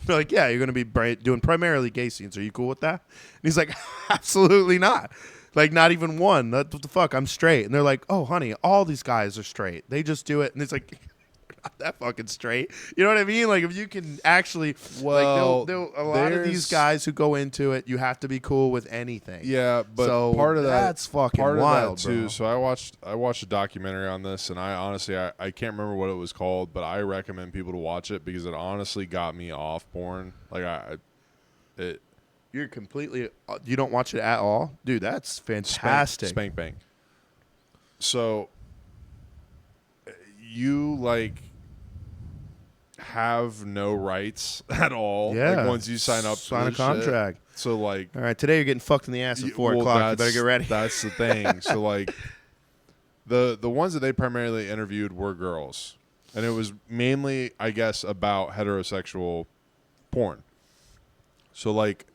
They're like, yeah, you're going to be doing primarily gay scenes. Are you cool with that? And he's like, absolutely not. Like, not even one. What the fuck? I'm straight. And they're like, oh, honey, all these guys are straight. They just do it. And it's like, not that fucking straight. You know what I mean? Like, if you can actually, well, like, a lot of these guys who go into it, you have to be cool with anything. Yeah, but so part of that's fucking part wild, of that too. bro. So I watched a documentary on this, and I honestly I can't remember what it was called, but I recommend people to watch it because it honestly got me off porn. Like You're completely. You don't watch it at all, dude. That's fantastic. Spank bang. So you like have no rights at all. Yeah. Like once you sign up, sign a for contract. Shit. So like, all right, today you're getting fucked in the ass at 4 o'clock. You better get ready. That's the thing. So like, the ones that they primarily interviewed were girls, and it was mainly, I guess, about heterosexual porn. So like,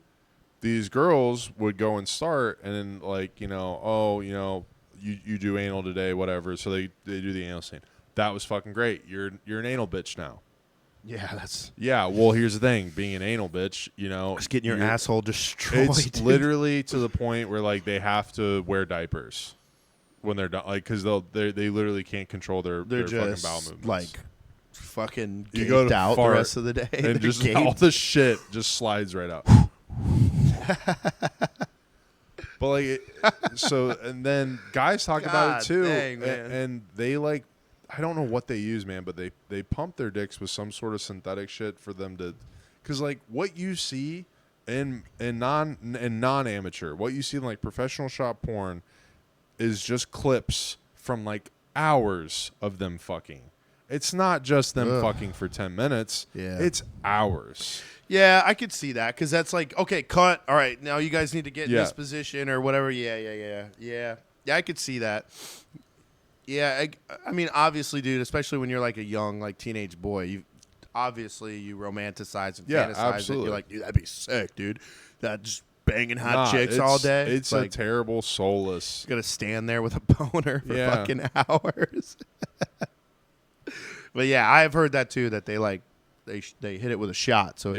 these girls would go and start, and then like, you do anal today, whatever. So they do the anal scene. That was fucking great. You're an anal bitch now. Yeah. Well, here's the thing: being an anal bitch, just getting your asshole destroyed. It's dude. literally to the point where like they have to wear diapers when they're done, like because they literally can't control their fucking bowel movements. Like fucking you go to out the rest of the day, and just all the shit just slides right out. But like, and then guys talk about it too, dang, and they like. I don't know what they use, man, but they pump their dicks with some sort of synthetic shit for them to, because like what you see in non-amateur, what you see in like professional shop porn, is just clips from like hours of them fucking. It's not just them fucking for 10 minutes. Yeah, it's hours. Yeah, I could see that because that's like, okay, cut. All right, now you guys need to get in this position or whatever. Yeah. I could see that. Yeah, I mean, obviously, dude, especially when you're like a young, like teenage boy, you romanticize and fantasize. Absolutely. It. You're like, dude, that'd be sick, dude. That just banging hot chicks all day. It's like a terrible, soulless. You gotta stand there with a boner for fucking hours. But yeah, I've heard that too. That they like they hit it with a shot, so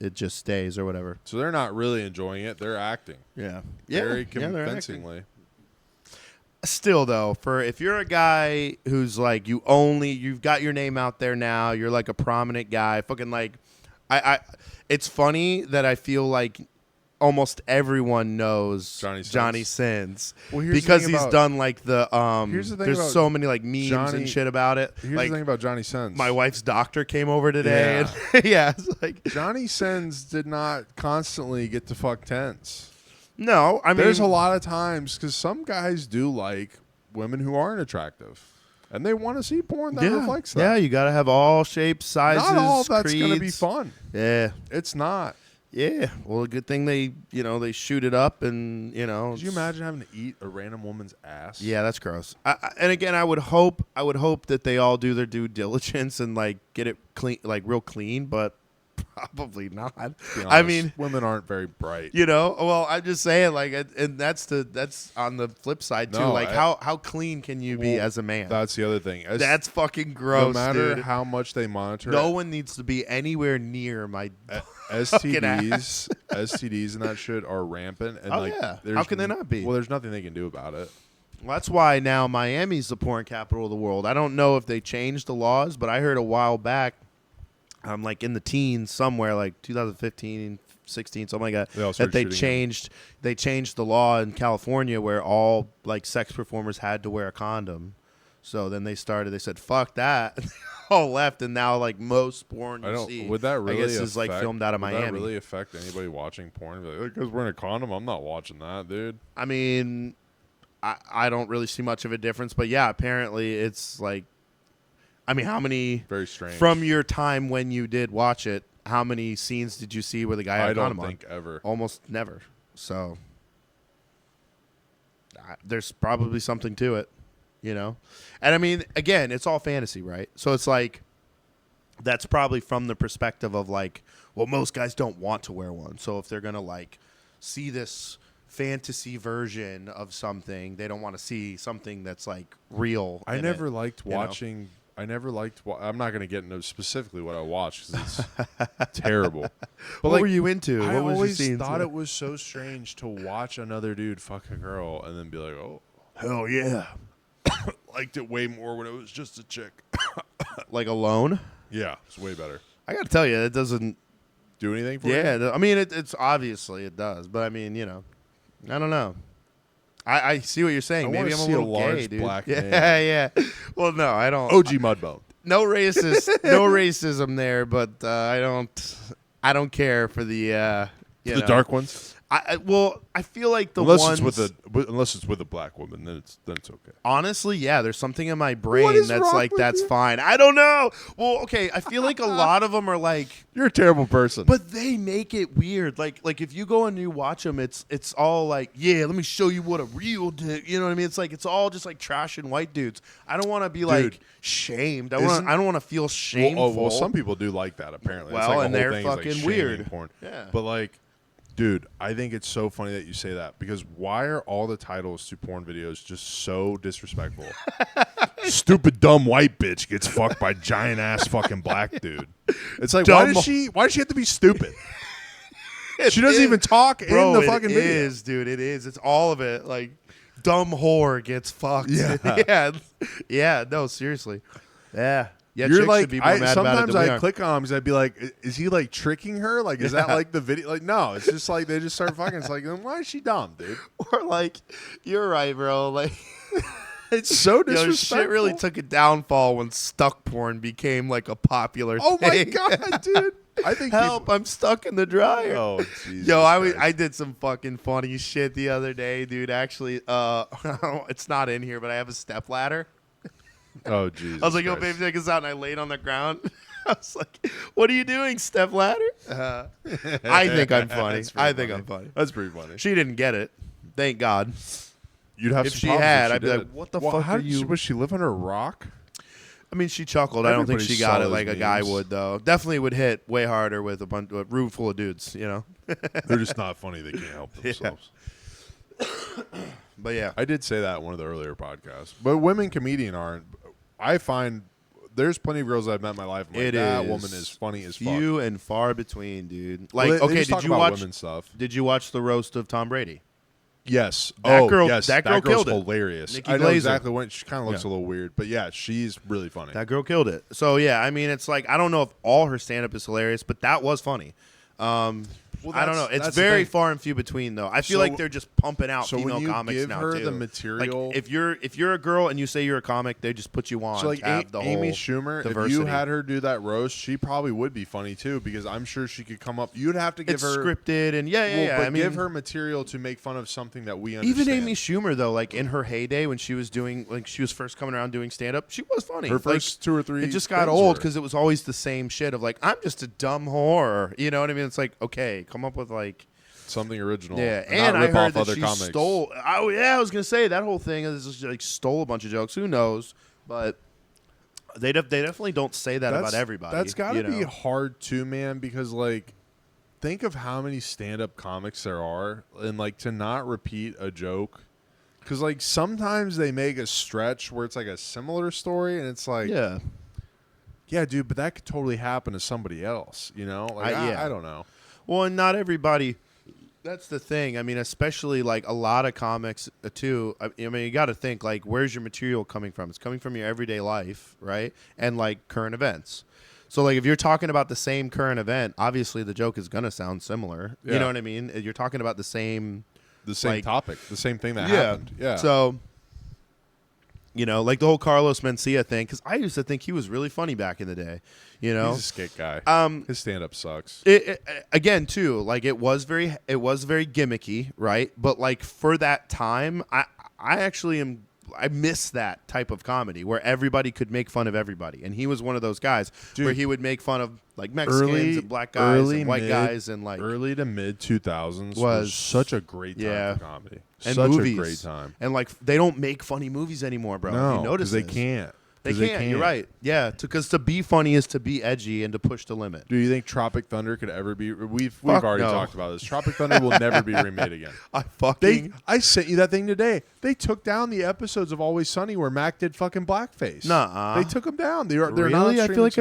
it just stays or whatever. So they're not really enjoying it; they're acting. Yeah, very convincingly. Still though, if you're a guy who's like you've got your name out there now, you're like a prominent guy, fucking like it's funny that I feel like almost everyone knows Johnny Sins because he's done like there's so many like memes and shit about it. Here's like, the thing about Johnny Sins. My wife's doctor came over today and it's like Johnny Sins did not constantly get to fuck tens. No, I mean, there's a lot of times because some guys do like women who aren't attractive, and they want to see porn that reflects that. Yeah, you got to have all shapes, sizes. Not all that's going to be fun. Yeah, it's not. Yeah, well, a good thing they shoot it up and Could you imagine having to eat a random woman's ass? Yeah, that's gross. And again, I would hope that they all do their due diligence and like get it clean, like real clean, but Probably not. I mean, women aren't very bright. Well, I'm just saying, like, and that's on the flip side too. Like, how clean can you be as a man? That's the other thing. That's fucking gross. No matter dude. how much they monitor, no one needs to be anywhere near my STDs and that shit are rampant. And how can they not be? Well, there's nothing they can do about it. Well, that's why now Miami's the porn capital of the world. I don't know if they changed the laws, but I heard a while back, like in the teens somewhere, like 2015, 16, something like that, that they changed the law in California where all like sex performers had to wear a condom. So then they said, fuck that. And they all left, and now like most porn you see, would that really I guess is like filmed out of Miami. Would that really affect anybody watching porn? Like, because we're in a condom, I'm not watching that, dude. I mean, I don't really see much of a difference, but yeah, apparently it's like, I mean, how many very strange from your time when you did watch it? How many scenes did you see where the guy had a condom on? I don't think ever. Almost never. So there's probably something to it, And I mean, again, it's all fantasy, right? So it's like that's probably from the perspective of like, well, most guys don't want to wear one, so if they're gonna like see this fantasy version of something, they don't want to see something that's like real. I never liked watching. I never liked. I'm not going to get into specifically what I watched because it's terrible. But what were you into? I what was always your thought it was so strange to watch another dude fuck a girl and then be like, oh, hell yeah. Liked it way more when it was just a chick. Like alone? Yeah, it's way better. I got to tell you, it doesn't do anything for you. Yeah, I mean, it's obviously it does, but I mean, I don't know. I see what you're saying. Maybe I'm a little large gay, dude. Black man. Yeah. Well, no, I don't. OG Mudbone. No racism there, but I don't care for the the dark ones. I feel like unless it's with a black woman, then it's okay. Honestly, yeah, there's something in my brain that's like that's fine. I don't know. Well, okay, I feel like a lot of them are like you're a terrible person, but they make it weird. Like if you go and you watch them, it's all like, yeah, let me show you what a real dick. You know what I mean? It's like it's all just like trashing white dudes. I don't want to be like shamed. I don't want to feel shameful. Well, some people do like that apparently. Well, it's like and they're fucking like weird. Porn. Yeah, but like. Dude, I think it's so funny that you say that because why are all the titles to porn videos just so disrespectful? Stupid dumb white bitch gets fucked by giant ass fucking black dude. It's like why does she have to be stupid? She doesn't even talk in the fucking video. It is, dude. It is. It's all of it. Like dumb whore gets fucked. Yeah. Yeah. No, seriously. Yeah. Yeah, you're like, should be more mad sometimes about it I click on them because I'd be like, is he like tricking her? Like, is that like the video? Like, no, it's just like they just start fucking. It's like, then why is she dumb, dude? Or like, you're right, bro. Like, it's so disrespectful. Shit really took a downfall when stuck porn became like a popular thing. My god, dude. I think help! I'm stuck in the dryer. Oh, Jesus. Yo, I did some fucking funny shit the other day, dude. Actually, it's not in here, but I have a stepladder. Oh, Jesus. I was like, yo, baby, take us out. And I laid on the ground. I was like, what are you doing, stepladder? I think I'm funny. I'm funny. That's pretty funny. She didn't get it. Thank God. You'd have if some she problems had, if she I'd be did. like, what the fuck are you? Was she live under a rock? I mean, she chuckled. I don't think she got it like a guy would, though. Definitely would hit way harder with a room full of dudes, They're just not funny. They can't help themselves. Yeah. But yeah. I did say that in one of the earlier podcasts. But women comedian aren't. I find there's plenty of girls I've met in my life. I'm like, that woman is funny as fuck. Few and far between, dude. Like, well, okay, did you watch women stuff? Did you watch the roast of Tom Brady? Yes. That girl girl's killed it. Hilarious. Nikki I know Glaser. exactly when she kind of looks a little weird, but yeah, she's really funny. That girl killed it. So yeah, I mean, it's like I don't know if all her stand up is hilarious, but that was funny. I don't know. It's very far and few between, though. I feel like they're just pumping out female comics now, too. So when you give her the material, like, if you're a girl and you say you're a comic, they just put you on. So like to have the Amy whole Schumer, diversity. if you had her do that roast, she probably would be funny too because I'm sure she could come up. You'd have to give her scripted and yeah. But I mean, give her material to make fun of something that we understand. Even Amy Schumer, though, like in her heyday when she was doing, like she was first coming around doing stand up, she was funny. Her first 2 or 3. It just got old because it was always the same shit of like I'm just a dumb whore. You know what I mean? It's like okay, come up with like. Something original. Yeah, and I heard that other she comics. stole. Oh yeah, I was gonna say that whole thing is just like stole a bunch of jokes. Who knows? But They definitely don't say that about everybody. That's got to be hard too, man, because like think of how many stand-up comics there are, and like to not repeat a joke, because like sometimes they make a stretch where it's like a similar story, and it's like, yeah, dude, but that could totally happen to somebody else, you know? Like I don't know. Well, and not everybody. That's the thing. I mean, especially like a lot of comics too. I mean, you got to think like, where's your material coming from? It's coming from your everyday life, right? And like current events. So like if you're talking about the same current event, obviously the joke is gonna sound similar. Yeah. You know what I mean? You're talking about the same like, topic, the same thing that happened. Yeah. So, you know, like the whole Carlos Mencia thing, because I used to think he was really funny back in the day. You know, he's a skit guy. His stand-up sucks. Again, too, like it was very gimmicky, right? But like for that time, I actually miss that type of comedy where everybody could make fun of everybody, and he was one of those guys where he would make fun of like Mexicans and black guys and white guys, and like early to mid 2000s was such a great time for comedy, and such movies. a great time. And like they don't make funny movies anymore, bro. No, you notice they can't. They can't. You're right. Yeah, because to be funny is to be edgy and to push the limit. Do you think Tropic Thunder could ever be? We've already talked about this. Tropic Thunder will never be remade again. I sent you that thing today. They took down the episodes of Always Sunny where Mac did fucking blackface. Nuh-uh. They took them down. They're really? not. I feel like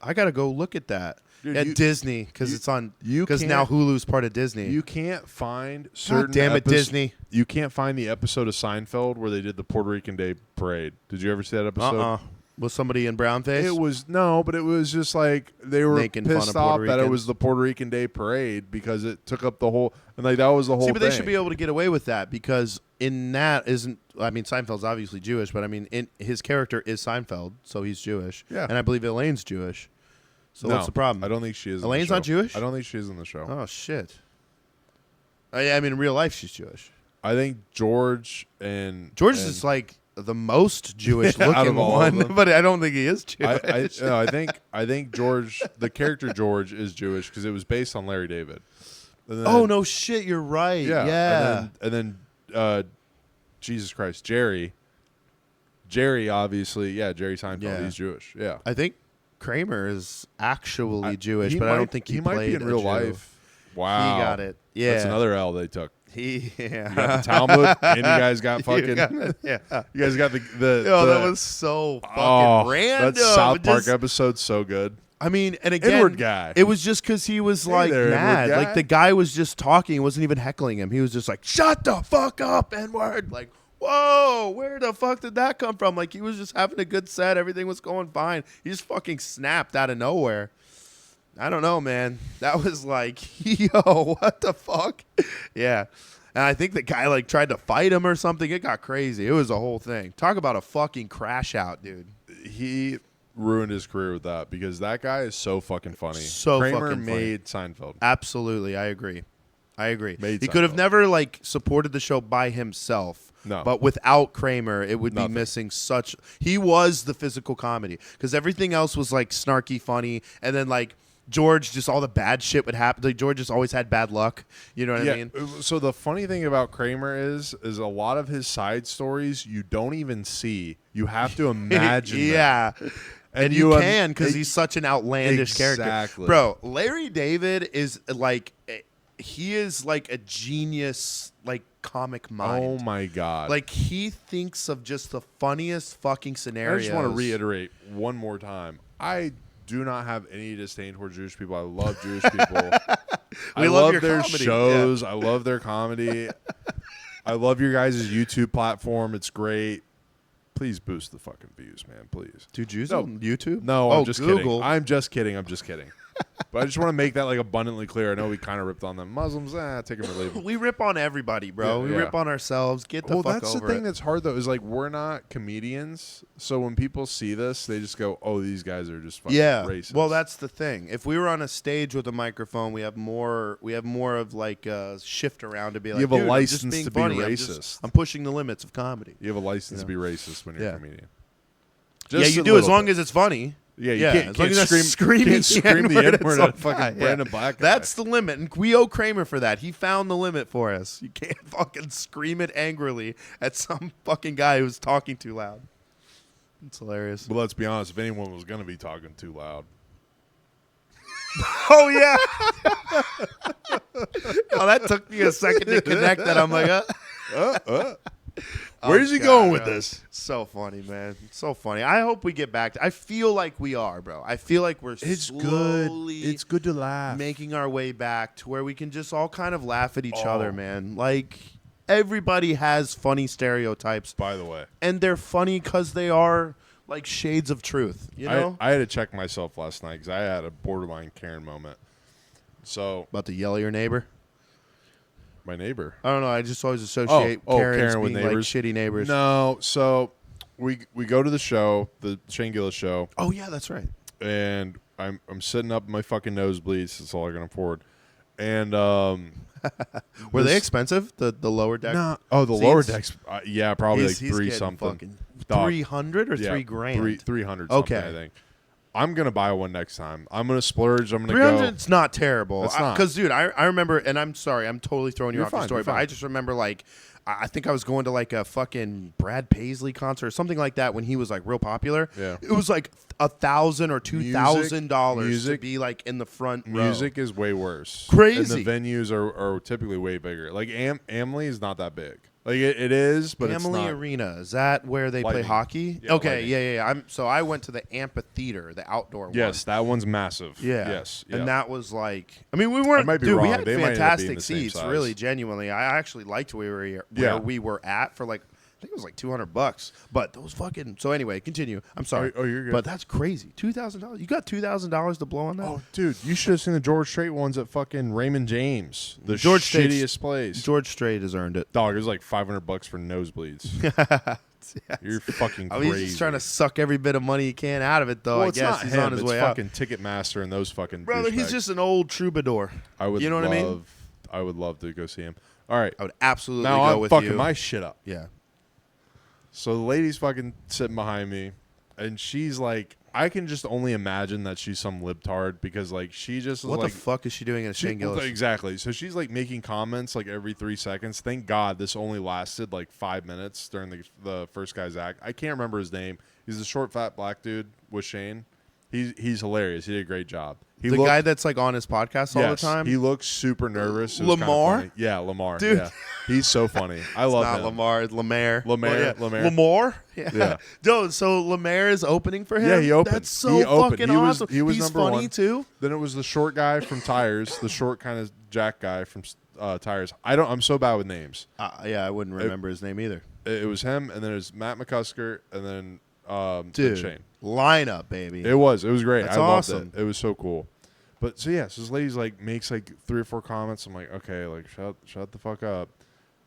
I gotta go look at that. Dude, at Disney, because it's on. Because now Hulu's part of Disney. You can't find certain. God damn it, Disney! You can't find the episode of Seinfeld where they did the Puerto Rican Day Parade. Did you ever see that episode? Was somebody in brownface? It was but it was just like they were pissed off that it was the Puerto Rican Day Parade because it took up the whole, and like that was the whole. See, but they should be able to get away with that because in that isn't. I mean, Seinfeld's obviously Jewish, but I mean, his character is Seinfeld, so he's Jewish. Yeah, and I believe Elaine's Jewish. So what's the problem? I don't think she is. Elaine's not Jewish? I don't think she is in the show. Oh shit. I mean, in real life, she's Jewish. I think George is like the most Jewish looking one, but I don't think he is Jewish. I think George, the character George, is Jewish because it was based on Larry David. Then, no shit, you're right. Yeah. And then Jesus Christ, Jerry obviously, Jerry Seinfeld, he's Jewish. Yeah. I think Kramer is actually Jewish, but I don't think he might be in real life. Wow. He got it. Yeah. That's another L they took. You got the Talmud, and you guys got fucking. You guys got the. That was so fucking random. That South Park episode's so good. I mean, and again, Edward guy. It was just because he was like mad. Like the guy was just talking. He wasn't even heckling him. He was just like, "Shut the fuck up, N-word." Like, whoa, where the fuck did that come from? Like he was just having a good set. Everything was going fine. He just fucking snapped out of nowhere. I don't know, man. That was like, yo, what the fuck? Yeah. And I think the guy like tried to fight him or something. It got crazy. It was a whole thing. Talk about a fucking crash out, dude. He ruined his career with that because that guy is so fucking funny. Kramer made Seinfeld. Absolutely. I agree. He could have never never like supported the show by himself. No. But without Kramer, it would be missing such. He was the physical comedy because everything else was like snarky, funny, and then like George, just all the bad shit would happen. Like George just always had bad luck. You know what I mean? So the funny thing about Kramer is a lot of his side stories you don't even see. You have to imagine. Yeah. And you can because he's such an outlandish character. Bro, Larry David is like, he is like a genius, like comic mind. Oh my God. Like he thinks of just the funniest fucking scenarios. I just want to reiterate one more time. I do not have any disdain towards Jewish people. I love Jewish people. I love their comedy. Shows. Yeah. I love their comedy. I love your guys' YouTube platform. It's great. Please boost the fucking views, man. Please. Do Jews on YouTube? No, I'm just kidding. I'm just kidding. But I just want to make that like abundantly clear. I know we kind of ripped on them Muslims. Take them or leave them. We rip on everybody, bro. We rip on ourselves. Get the fuck over it. That's the thing that's hard though. Is like we're not comedians, so when people see this, they just go, "Oh, these guys are just fucking racist." Well, that's the thing. If we were on a stage with a microphone, we have more of like a shift around to be like, you have a license to be racist. I'm pushing the limits of comedy. You have a license to be racist when you're a comedian. You do as long as it's funny. Yeah, you can't scream the N-word at fucking Brandon Black guy. That's the limit, and we owe Kramer for that. He found the limit for us. You can't fucking scream it angrily at some fucking guy who's talking too loud. It's hilarious. But let's be honest, if anyone was going to be talking too loud. Oh, yeah. Oh, that took me a second to connect that. I'm like, Where's he going with this? So funny, man. So funny. I hope we get back. I feel like we are, bro. I feel like we're slowly It's good to laugh. making our way back to where we can just all kind of laugh at each other, man. Like, everybody has funny stereotypes. By the way. And they're funny because they are like shades of truth, you know? I had to check myself last night because I had a borderline Karen moment. So About to yell at your neighbor? my neighbor. I don't know. I just always associate Karens Karen with being like neighbors. shitty neighbors. No, so we go to the show, the Shane Gillis show, Oh, yeah, that's right. and I'm sitting up in my fucking nosebleeds. That's all I can afford. And Were they expensive? The lower deck? No. Oh, the seats? lower decks. Yeah, probably He's like 3 getting something. fucking Dog. 300 or Yeah, 3 grand? 300 something, Okay. I think. I'm going to buy one next time. I'm going to splurge. I'm going to 300 go. it's not terrible. It's not. Because, dude, I remember, and I'm sorry, I'm totally throwing you You're off the fine, story, you're but fine. I just remember, like, I think I was going to, like, a fucking Brad Paisley concert or something like that when he was, like, real popular. Yeah. It was, like, $1,000 or $2,000 to music- be, like, in the front row. Music is way worse. Crazy. And the venues are typically way bigger. Like, Amley is not that big. Like, it is, but it's Family not. Arena, is that where they play Lightning. hockey? Yeah, okay, Lightning. yeah. So I went to the amphitheater, the outdoor one. Yes, that one's massive. Yeah. Yes. Yeah. And that was like, I mean, we weren't, might be dude, we wrong. had They might end up being fantastic the same seats, size. really, genuinely. I actually liked where Yeah. we were at for like, I think it was like $200, but those fucking, so anyway, continue. I'm sorry. Oh, you're good. But that's crazy. $2,000. You got $2,000 to blow on that? Oh, dude, you should have seen the George Strait ones at fucking Raymond James. The George Strait's- shittiest place. George Strait has earned it. Dog, it was like $500 for nosebleeds. You're fucking I mean, crazy. he's just trying to suck every bit of money he can out of it, though. well, I it's guess not he's him. on his it's way out. fucking Ticketmaster and those fucking Brother, he's douchebags. just an old troubadour. I would you know love, what I mean? I would love to go see him. All right, I would absolutely now go I'm with fucking you. my shit up. Yeah. So the lady's fucking sitting behind me, and she's like, I can just only imagine that she's some libtard because like she just is What like, the fuck is she doing in a Shane Gillis? Exactly. So she's like making comments like every 3 seconds. Thank God this only lasted like 5 minutes during the first guy's act. I can't remember his name. He's the short, fat black dude with Shane. He's hilarious. He did a great job. He The looked- guy that's like on his podcast all the yes, time? He looks super nervous. It was kinda Lamar? funny. Yeah, Lamar. Dude. Yeah. He's so funny. I It's love not him. Lamar, it's Lemaire. Lemaire, Oh, yeah. Lemaire. Lamar? Yeah. Dude, so Lemaire is opening for him? Yeah, he opened. That's so He opened. fucking He was- awesome. he was He's number funny, one. too? Then it was the short guy from Tires, the short kind of Jack guy from Tires. I'm so bad with names. Yeah, I wouldn't remember his name either. It was him, and then it was Matt McCusker, and then Dude, Shane. lineup, baby. It was great. That's I loved awesome. it. It was so cool. But so yeah, so this lady's like makes like 3 or 4 comments. I'm like, okay, like shut the fuck up.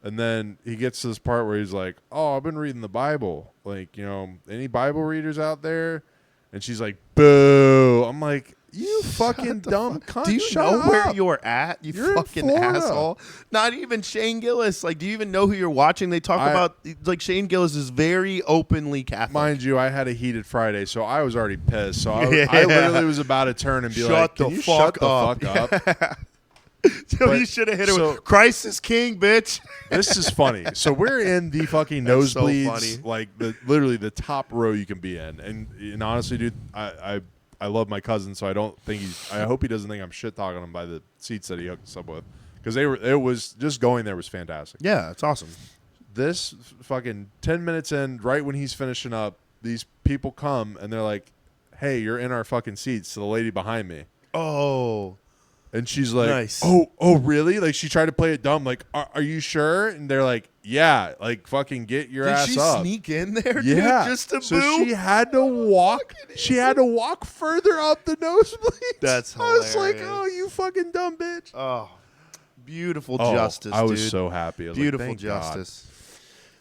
And then he gets to this part where he's like, oh, I've been reading the Bible. Like, you know, any Bible readers out there? And she's like, boo. I'm like, you fucking dumb cunt. Do you shut know up. where you're at, you You're in fucking Florida. asshole? Not even Shane Gillis. Like, do you even know who you're watching? They talk about, like, Shane Gillis is very openly Catholic. Mind you, I had a heated Friday, so I was already pissed. So I Yeah. literally was about to turn and be Shut like, the can you fuck shut the up." fuck up? So But- you should have hit it so- with Christ is King, bitch. This is funny. So we're in the fucking That's so nosebleeds, funny. like literally the top row you can be in. And honestly, dude, I love my cousin, so I don't think I hope he doesn't think I'm shit talking him by the seats that he hooked us up with, because it was just going there was fantastic. Yeah, it's awesome. This fucking 10 minutes in, right when he's finishing up, these people come and they're like, "Hey, you're in our fucking seats." To the lady behind me. Oh, And she's like, Nice. oh, really? Like, she tried to play it dumb. Like, are you sure? And they're like, yeah. Like, fucking get your did ass she up. sneak in there, Yeah. dude, just to so boo? she had to walk. She had to walk further up the nosebleeds. That's I was like, hilarious. oh, you fucking dumb bitch. Oh, beautiful Oh, justice, I was dude. so happy. I was Beautiful like, thank God. justice.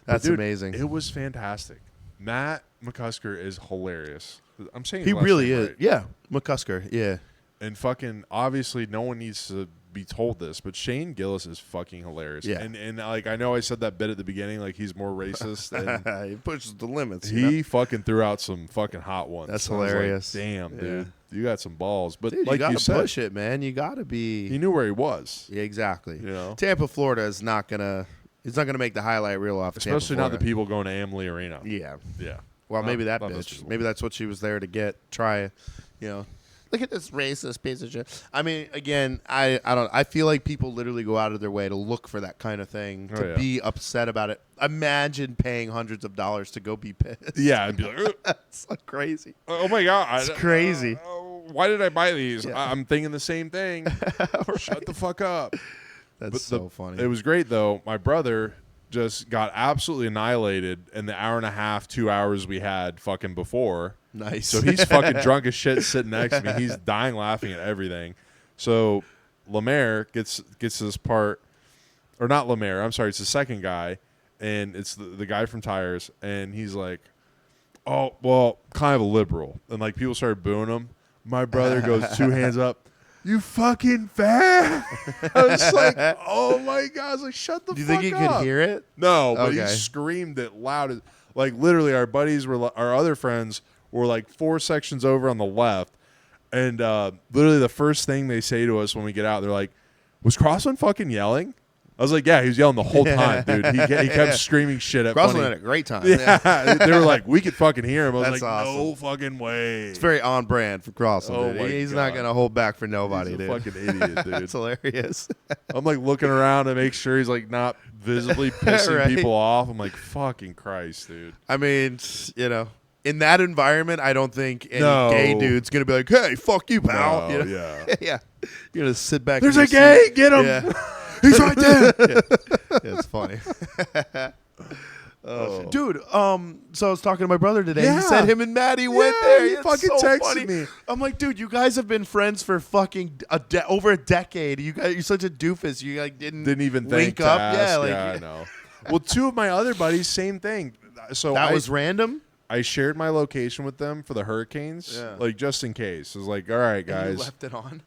But That's dude, amazing. It was fantastic. Matt McCusker is hilarious. I'm saying He his last really name is. right. Yeah, McCusker. Yeah. And fucking obviously no one needs to be told this, but Shane Gillis is fucking hilarious. Yeah. And like I know I said that bit at the beginning, like he's more racist, and He pushes the limits. you know? he fucking threw out some fucking hot ones. That's And I was like, hilarious. damn, Yeah. dude, you got some balls. But Dude, like you gotta said, push it, man. You gotta be. he knew where he was. Yeah, exactly. You know, Tampa, Florida is not gonna. It's not gonna make the highlight reel off. of Tampa, especially not the Florida. people going to Amley Arena. Yeah. Yeah. Well, maybe that not bitch. miserable. Maybe that's what she was there to get. Try, look at this racist piece of shit. I mean, again, I don't. I feel like people literally go out of their way to look for that kind of thing, to be upset about it. Imagine paying hundreds of dollars to go be pissed. Yeah, I'd be like, That's so crazy. oh my god, It's crazy. Why did I buy these? Yeah. I'm thinking the same thing. Shut the fuck up. That's so funny. It was great though. My brother just got absolutely annihilated in the hour and a half, 2 hours we had fucking before. Nice. So he's fucking drunk as shit sitting next to me. He's dying laughing at everything. So Lemaire gets this part, or not Lemaire, I'm sorry, it's the second guy, and it's the guy from Tires, and he's like, oh, well, kind of a liberal. And like people started booing him. My brother goes 2 hands up. You fucking fat. I was like, oh my god. I was like, shut the fuck up. Do you think he could hear it? No, but Okay. he screamed it loud. Like literally our buddies were, our other friends were like 4 sections over on the left. And literally the first thing they say to us when we get out, they're like, was Crossland fucking yelling? I was like, yeah, he was yelling the whole time, dude. He kept screaming shit at Crossland funny. had a great time. Yeah. They were like, we could fucking hear him. I was That's like, awesome. no fucking way. It's very on brand for Crossland. Oh dude. my He's God. not going to hold back for nobody, He's a dude. fucking idiot, dude. That's hilarious. I'm like looking around to make sure he's like not visibly pissing Right. people off. I'm like, fucking Christ, dude. I mean, in that environment, I don't think any No. gay dude's going to be like, hey, fuck you, pal. No, Yeah. Yeah. You're going to sit back. There's in a your gay, seat. get him. Yeah. He's right there. It's funny. Oh. Dude, so I was talking to my brother today. Yeah. He said him and Maddie went Yeah, there. he It's fucking so texted funny. me. I'm like, dude, you guys have been friends for fucking over a decade. You're such a doofus. You like didn't even link think to up. ask. Yeah, like I know. Well, 2 of my other buddies, same thing. So that was random. I shared my location with them for the hurricanes, Yeah. like just in case. I was like, all right, And guys. you left it on.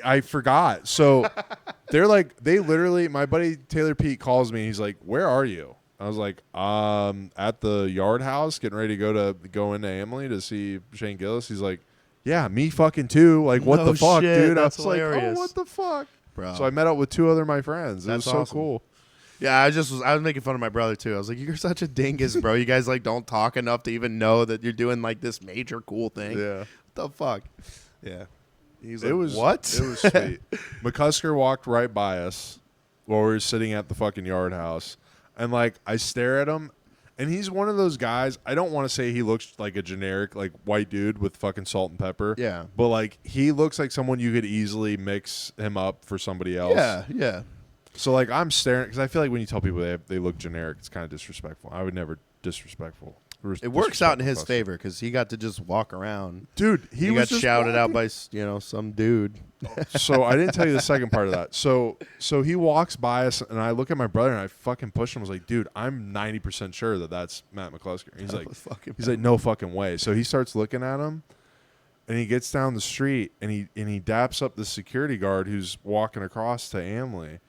I forgot. So they're like, they literally, my buddy Taylor Pete calls me. He's like, where are you? I was like, at the yard house, getting ready to go into Emily to see Shane Gillis. He's like, yeah, me fucking too. Like, what No the fuck, shit, dude? that's I was like, hilarious. oh, what the fuck? Bro. So I met up with 2 other of my friends. It That's was so awesome. cool. Yeah, I was making fun of my brother too. I was like, "You're such a dingus, bro. You guys like don't talk enough to even know that you're doing like this major cool thing. Yeah. What the fuck?" Yeah. He's It like, was what? It was sweet. McCusker walked right by us while we were sitting at the fucking yard house, and like I stare at him, and he's one of those guys. I don't want to say he looks like a generic like white dude with fucking salt and pepper. Yeah. but like he looks like someone you could easily mix him up for somebody else. Yeah. So like I'm staring because I feel like when you tell people they look generic, it's kind of disrespectful. I would never disrespectful. It works out in his disrespectful favor because he got to just walk around. dude. He was got just shouted out walking. by some dude. So I didn't tell you the second part of that. So he walks by us, and I look at my brother, and I fucking push him. I was like, dude, I'm 90% sure that that's Matt McClusker. He's like, no fucking way. So he starts looking at him, and he gets down the street, and he daps up the security guard who's walking across to Amley.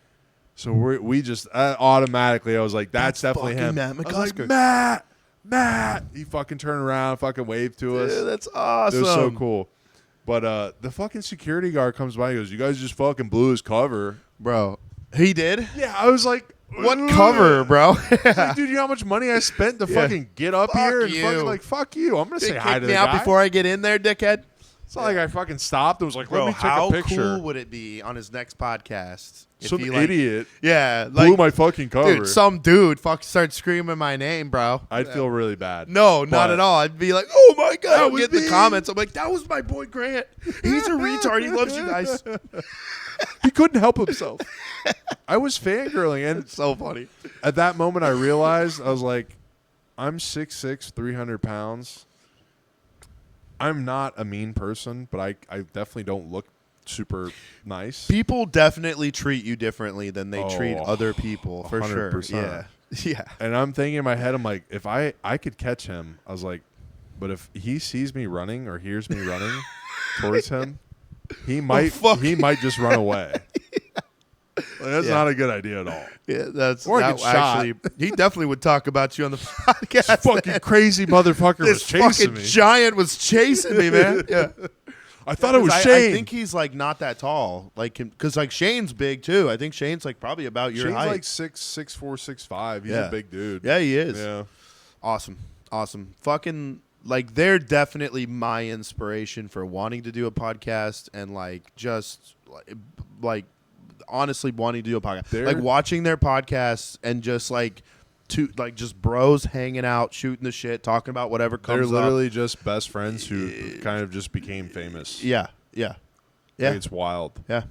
So we just automatically, I was like, that's definitely fucking him. Matt I was like, McClusker. Matt. He fucking turned around, fucking waved to us. Dude, that's awesome. It was so cool. But the fucking security guard comes by and goes, you guys just fucking blew his cover. Bro. He did? Yeah, I was like, What "Ugh." cover, bro? I was like, dude, you know how much money I spent to fucking get up Fuck here? And you. fucking like, fuck you. I'm going to say hi Kick to me the out guy. before I get in there, dickhead. It's not like I fucking stopped and was like, let Bro, me take how a picture. cool would it be on his next podcast? If Some he, like, idiot Yeah, blew like my fucking cover. dude, some dude starts screaming my name, bro. I'd feel really bad. No, not But- at all. I'd be like, oh my god, That I'll was get in the me. comments. I'm like, that was my boy Grant. He's a retard. He loves you guys. He couldn't help himself. I was fangirling, and It's so funny. at that moment I realized, I was like, I'm 6'6", 300 pounds. I'm not a mean person, but I definitely don't look super nice. People definitely treat you differently than they treat Oh, other people, for sure. 100%. Yeah. Yeah. And I'm thinking in my head, I'm like, if I could catch him, I was like, but if he sees me running or hears me running towards him, he might just run away. Like, that's Yeah. not a good idea at all. Yeah, that's Or I that get shot. actually. He definitely would talk about you on the podcast. This fucking crazy motherfucker was This chasing fucking me. giant was chasing me, man. Yeah. I thought it was I Shane. think he's like not that tall, like because like Shane's big too. I think Shane's like probably about your Shane's height. like 6'4", 6'5". He's Yeah. a big dude. Yeah, he is. Yeah. Awesome. Awesome. Fucking, like, they're definitely my inspiration for wanting to do a podcast and, like, just, like honestly wanting to do a podcast. Like, watching their podcasts and just, like, just bros hanging out, shooting the shit, talking about whatever comes up. They're literally just best friends who kind of just became famous. Yeah. Like, it's wild. Yeah.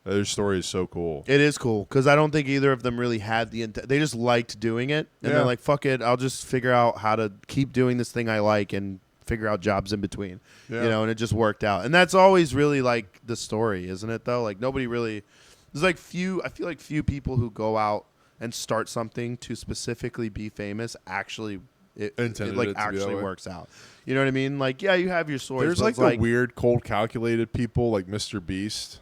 Their story is so cool. It is cool because I don't think either of them really had the intent. They just liked doing it, and they're like, "Fuck it, I'll just figure out how to keep doing this thing I like and figure out jobs in between." Yeah. You know, and it just worked out. And that's always really like the story, isn't it? Though, like nobody really. There's like few. I feel like few people who go out and start something to specifically be famous actually it like actually works out. You know what I mean? Like, yeah, you have your stories. There's like the weird, cold, calculated people like Mr. Beast.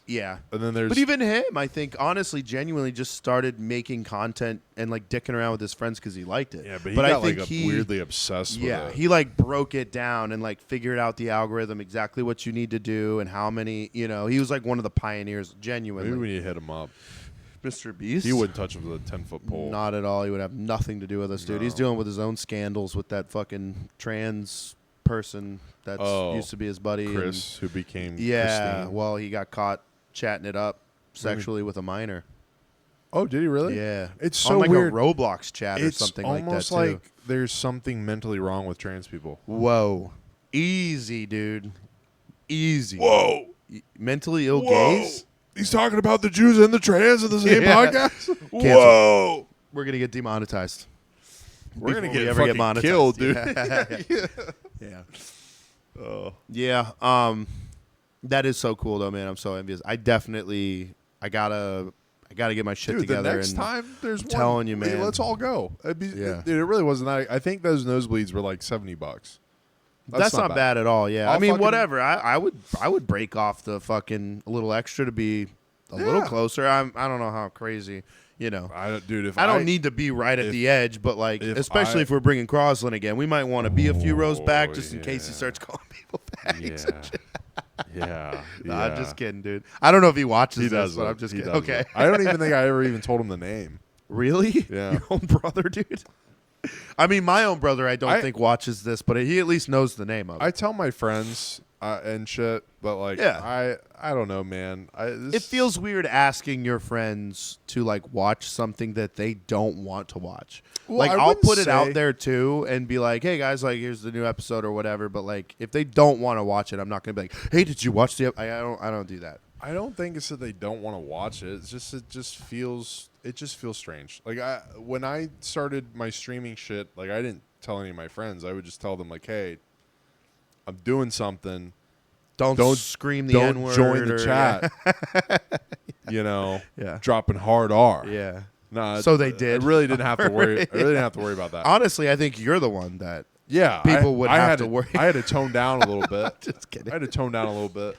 Yeah. And then there's... But even him, I think, honestly, genuinely just started making content and, like, dicking around with his friends because he liked it. Yeah, but he got, like, weirdly obsessed with it. Yeah, he, like, broke it down and, like, figured out the algorithm, exactly what you need to do and how many, you know. He was, like, one of the pioneers, genuinely. Maybe we need to hit him up. Mr. Beast? He wouldn't touch him with a 10-foot pole. Not at all. He would have nothing to do with us, dude. No. He's dealing with his own scandals with that fucking trans person that used to be his buddy. Chris, who became Christine. Well, he got caught chatting it up sexually with a minor. Oh, did he really? Yeah. It's so on like weird. a Roblox chat or something like that, too. It's almost like there's something mentally wrong with trans people. Whoa. Easy, dude. Easy. Whoa. Mentally ill gays? He's talking about the Jews and the trans in the same podcast? Whoa. We're going to get demonetized. We're going to get fucking killed, dude. Yeah. Oh. Yeah. That is so cool, though, man. I'm so envious. I gotta get my shit together. The next time there's telling you, man. Let's all go. It really wasn't that. I think those nosebleeds were like $70. That's not bad at all. Yeah, I mean, whatever. I would break off the fucking a little extra to be a little closer. I don't know how crazy. You know, I don't need to be right at the edge, but like, especially if we're bringing Crosland again, we might want to be a few rows back just in case he starts calling people fags. Yeah. No, I'm just kidding, dude. I don't know if he watches this, but I'm just kidding. Okay. I don't even think I ever even told him the name. Really? Yeah. Your own brother, dude? I mean, my own brother I don't think watches this, but he at least knows the name of it. I tell my friends and shit, but like, I don't know, man. It feels weird asking your friends to like watch something that they don't want to watch. Well, like, I'll put it out there too and be like, hey guys, like here's the new episode or whatever. But like, if they don't want to watch it, I'm not gonna be like, hey, did you watch the? I don't do that. I don't think it's that they don't want to watch it. It's just it just feels strange. Like when I started my streaming shit, like I didn't tell any of my friends. I would just tell them like, hey, I'm doing something. Don't scream the N-word. Don't join the chat. You know, dropping hard R. Yeah. No, so they did. I really didn't have to worry. I really didn't have to worry about that. Honestly, I think you're the one that people would have to worry. I had to tone down a little bit. Just kidding. I had to tone down a little bit.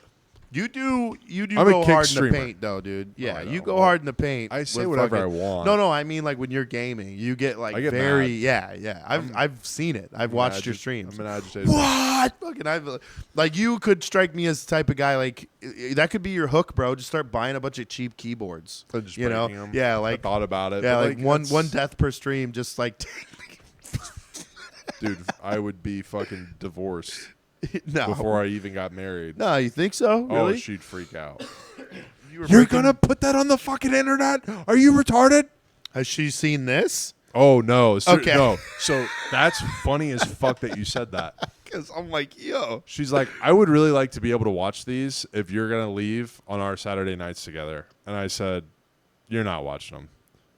You do go hard in the paint, though, dude. Yeah, you go hard in the paint. I say whatever I want. No, I mean like when you're gaming, you get like very mad. Yeah. I've seen it. I've watched your streams. I'm an agitated. What? Fucking like you could strike me as the type of guy like that could be your hook, bro. Just start buying a bunch of cheap keyboards. Just them. Yeah, like I thought about it. Yeah, like one death per stream. Just like, dude, I would be fucking divorced. No. Before I even got married. No, you think so? Really? Oh, she'd freak out. You're going to put that on the fucking internet? Are you retarded? Has she seen this? Oh, no. Okay. No. So that's funny as fuck that you said that. Because I'm like, yo. She's like, I would really like to be able to watch these if you're going to leave on our Saturday nights together. And I said, you're not watching them.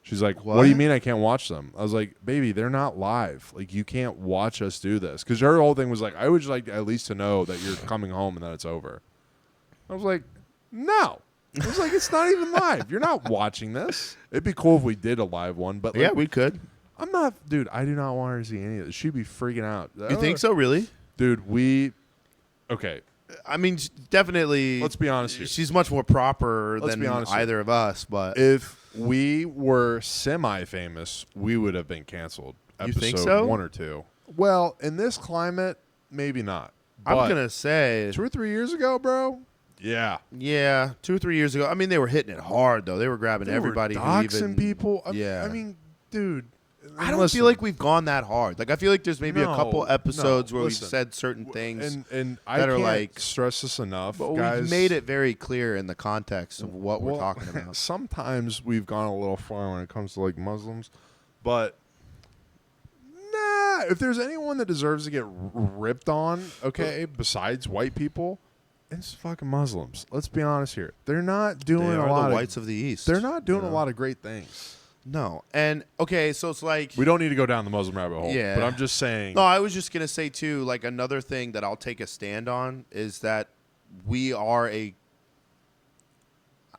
She's like, what do you mean I can't watch them? I was like, baby, they're not live. Like, you can't watch us do this. Because her whole thing was like, I would just like at least to know that you're coming home and that it's over. I was like, no. I was like, it's not even live. You're not watching this. It'd be cool if we did a live one. But like, yeah, we could. I'm not, dude, I do not want her to see any of this. She'd be freaking out. You think so, really? Dude, okay. I mean, definitely. Let's be honest here. She's much more proper than either of us. But if we were semi-famous, we would have been canceled. You think so? 1 or 2. Well, in this climate, maybe not. I'm gonna say 2 or 3 years ago, bro. Yeah. Yeah, 2 or 3 years ago. I mean, they were hitting it hard though. They were grabbing everybody. Doxing people. Yeah. I mean, dude, I don't feel like we've gone that hard. Like I feel like there's maybe a couple episodes where we've said certain things and I that can't are like stress this enough, but guys. we've made it very clear in the context of what we're talking about. Sometimes we've gone a little far when it comes to like Muslims, but nah, if there's anyone that deserves to get ripped on, okay, besides white people, it's fucking Muslims. Let's be honest here. They're not doing They a are lot the of whites of the East. They're not doing a lot of great things. No. And okay, so it's like We don't need to go down the Muslim rabbit hole. Yeah. But I'm just saying. No, I was just gonna say too, like another thing that I'll take a stand on is that we are I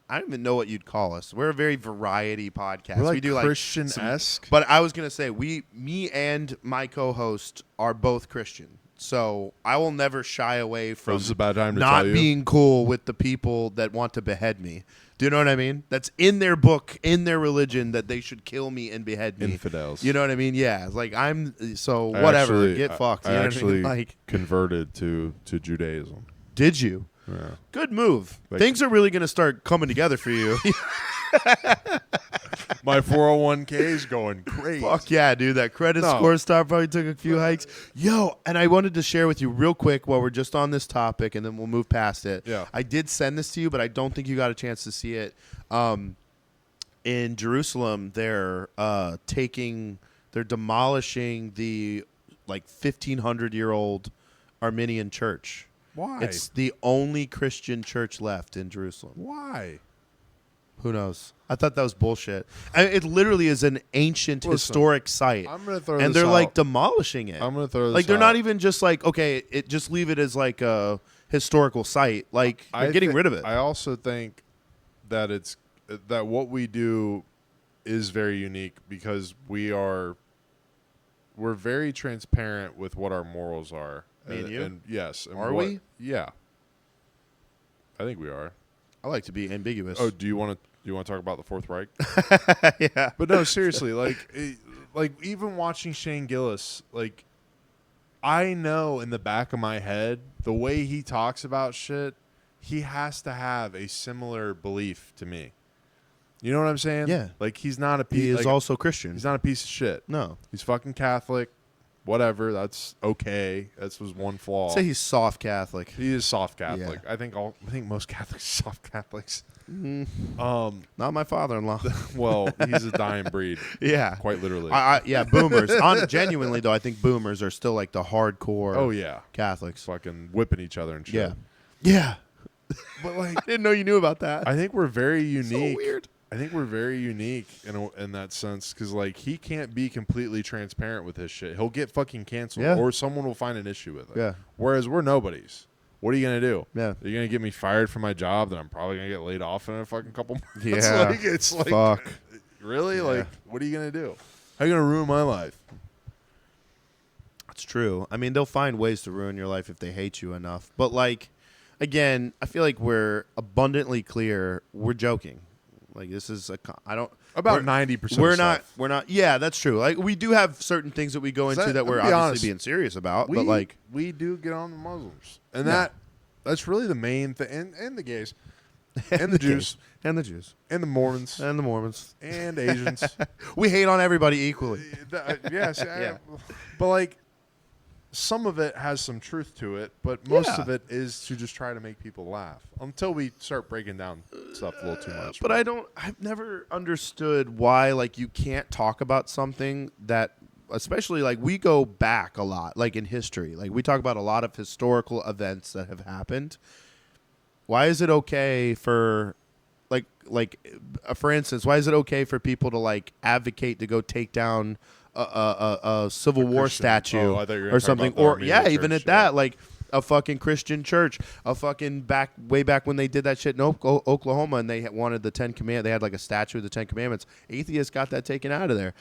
don't even know what you'd call us. We're a very variety podcast. We're like we do Christian-esque. But I was gonna say me and my co-host are both Christian. So I will never shy away from This is a bad time to not tell you. being cool with the people that want to behead me. Do you know what I mean? That's in their book, in their religion, that they should kill me and behead me. Infidels. You know what I mean? Yeah. Like whatever. Get fucked. You know what I mean? Like, converted to Judaism. did you? Yeah. Good move. Like- Things are really going to start coming together for you. My 401k is going great. Fuck yeah, dude. That credit score star probably took a few hikes. Yo, and I wanted to share with you real quick while we're just on this topic, and then we'll move past it. Yeah. I did send this to you, but I don't think you got a chance to see it. In Jerusalem, they're demolishing the 1,500-year-old Armenian church. Why? It's the only Christian church left in Jerusalem. Why? Who knows? I thought that was bullshit. It literally is an ancient historic site. I'm gonna throw and this they're out. demolishing it. I'm gonna throw this like they're out. not even just okay, just leave it as a historical site. Like they're getting rid of it. I also think that that what we do is very unique because we're very transparent with what our morals are. Me and you? And yes. And Are we? Yeah. I think we are. I like to be ambiguous. Oh, do you want to talk about the Fourth Reich? Yeah. But no, seriously, like even watching Shane Gillis, I know in the back of my head the way he talks about shit, he has to have a similar belief to me. You know what I'm saying? Yeah. Like he's not a piece. He is also Christian. He's not a piece of shit. No. He's fucking Catholic. Whatever. That's okay. That's was one flaw. I'd say he's soft Catholic. He is soft Catholic. Yeah. I think most Catholics are soft Catholics. Not my father-in-law. Well, he's a dying breed. Yeah. Quite literally. Yeah, boomers. Genuinely though, I think boomers are still the hardcore. Oh yeah. Catholics. Fucking whipping each other and shit. Yeah. Yeah. But I didn't know you knew about that. I think we're very unique. So weird. I think we're very unique in that sense because he can't be completely transparent with his shit. He'll get fucking canceled, or someone will find an issue with it. Yeah. Whereas we're nobodies. What are you gonna do? Yeah. Are you gonna get me fired from my job that I'm probably gonna get laid off in a fucking couple months? Yeah. It's fuck. Really? Yeah. What are you gonna do? How are you gonna ruin my life? It's true. I mean, they'll find ways to ruin your life if they hate you enough. But again, I feel like we're abundantly clear. We're joking. This is About 90%. We're not. Yeah, that's true. We do have certain things that we go into that we're obviously being serious about. But we do get on the Muslims, and Yeah. that's really the main thing, and the gays, and the Jews, and the Jews, and the Mormons, and the Mormons, and Asians. We hate on everybody equally. Yes, Yeah. But some of it has some truth to it, but most of it is to just try to make people laugh until we start breaking down stuff a little too much. But I've never understood why you can't talk about something that, especially we go back a lot, in history. We talk about a lot of historical events that have happened. Why is it okay for for instance, why is it okay for people to advocate to go take down a Civil War statue or something, or even at that, a fucking Christian church, a fucking way back when they did that shit in Oklahoma, and they wanted the 10 Commandments. They had a statue of the 10 Commandments. Atheists got that taken out of there.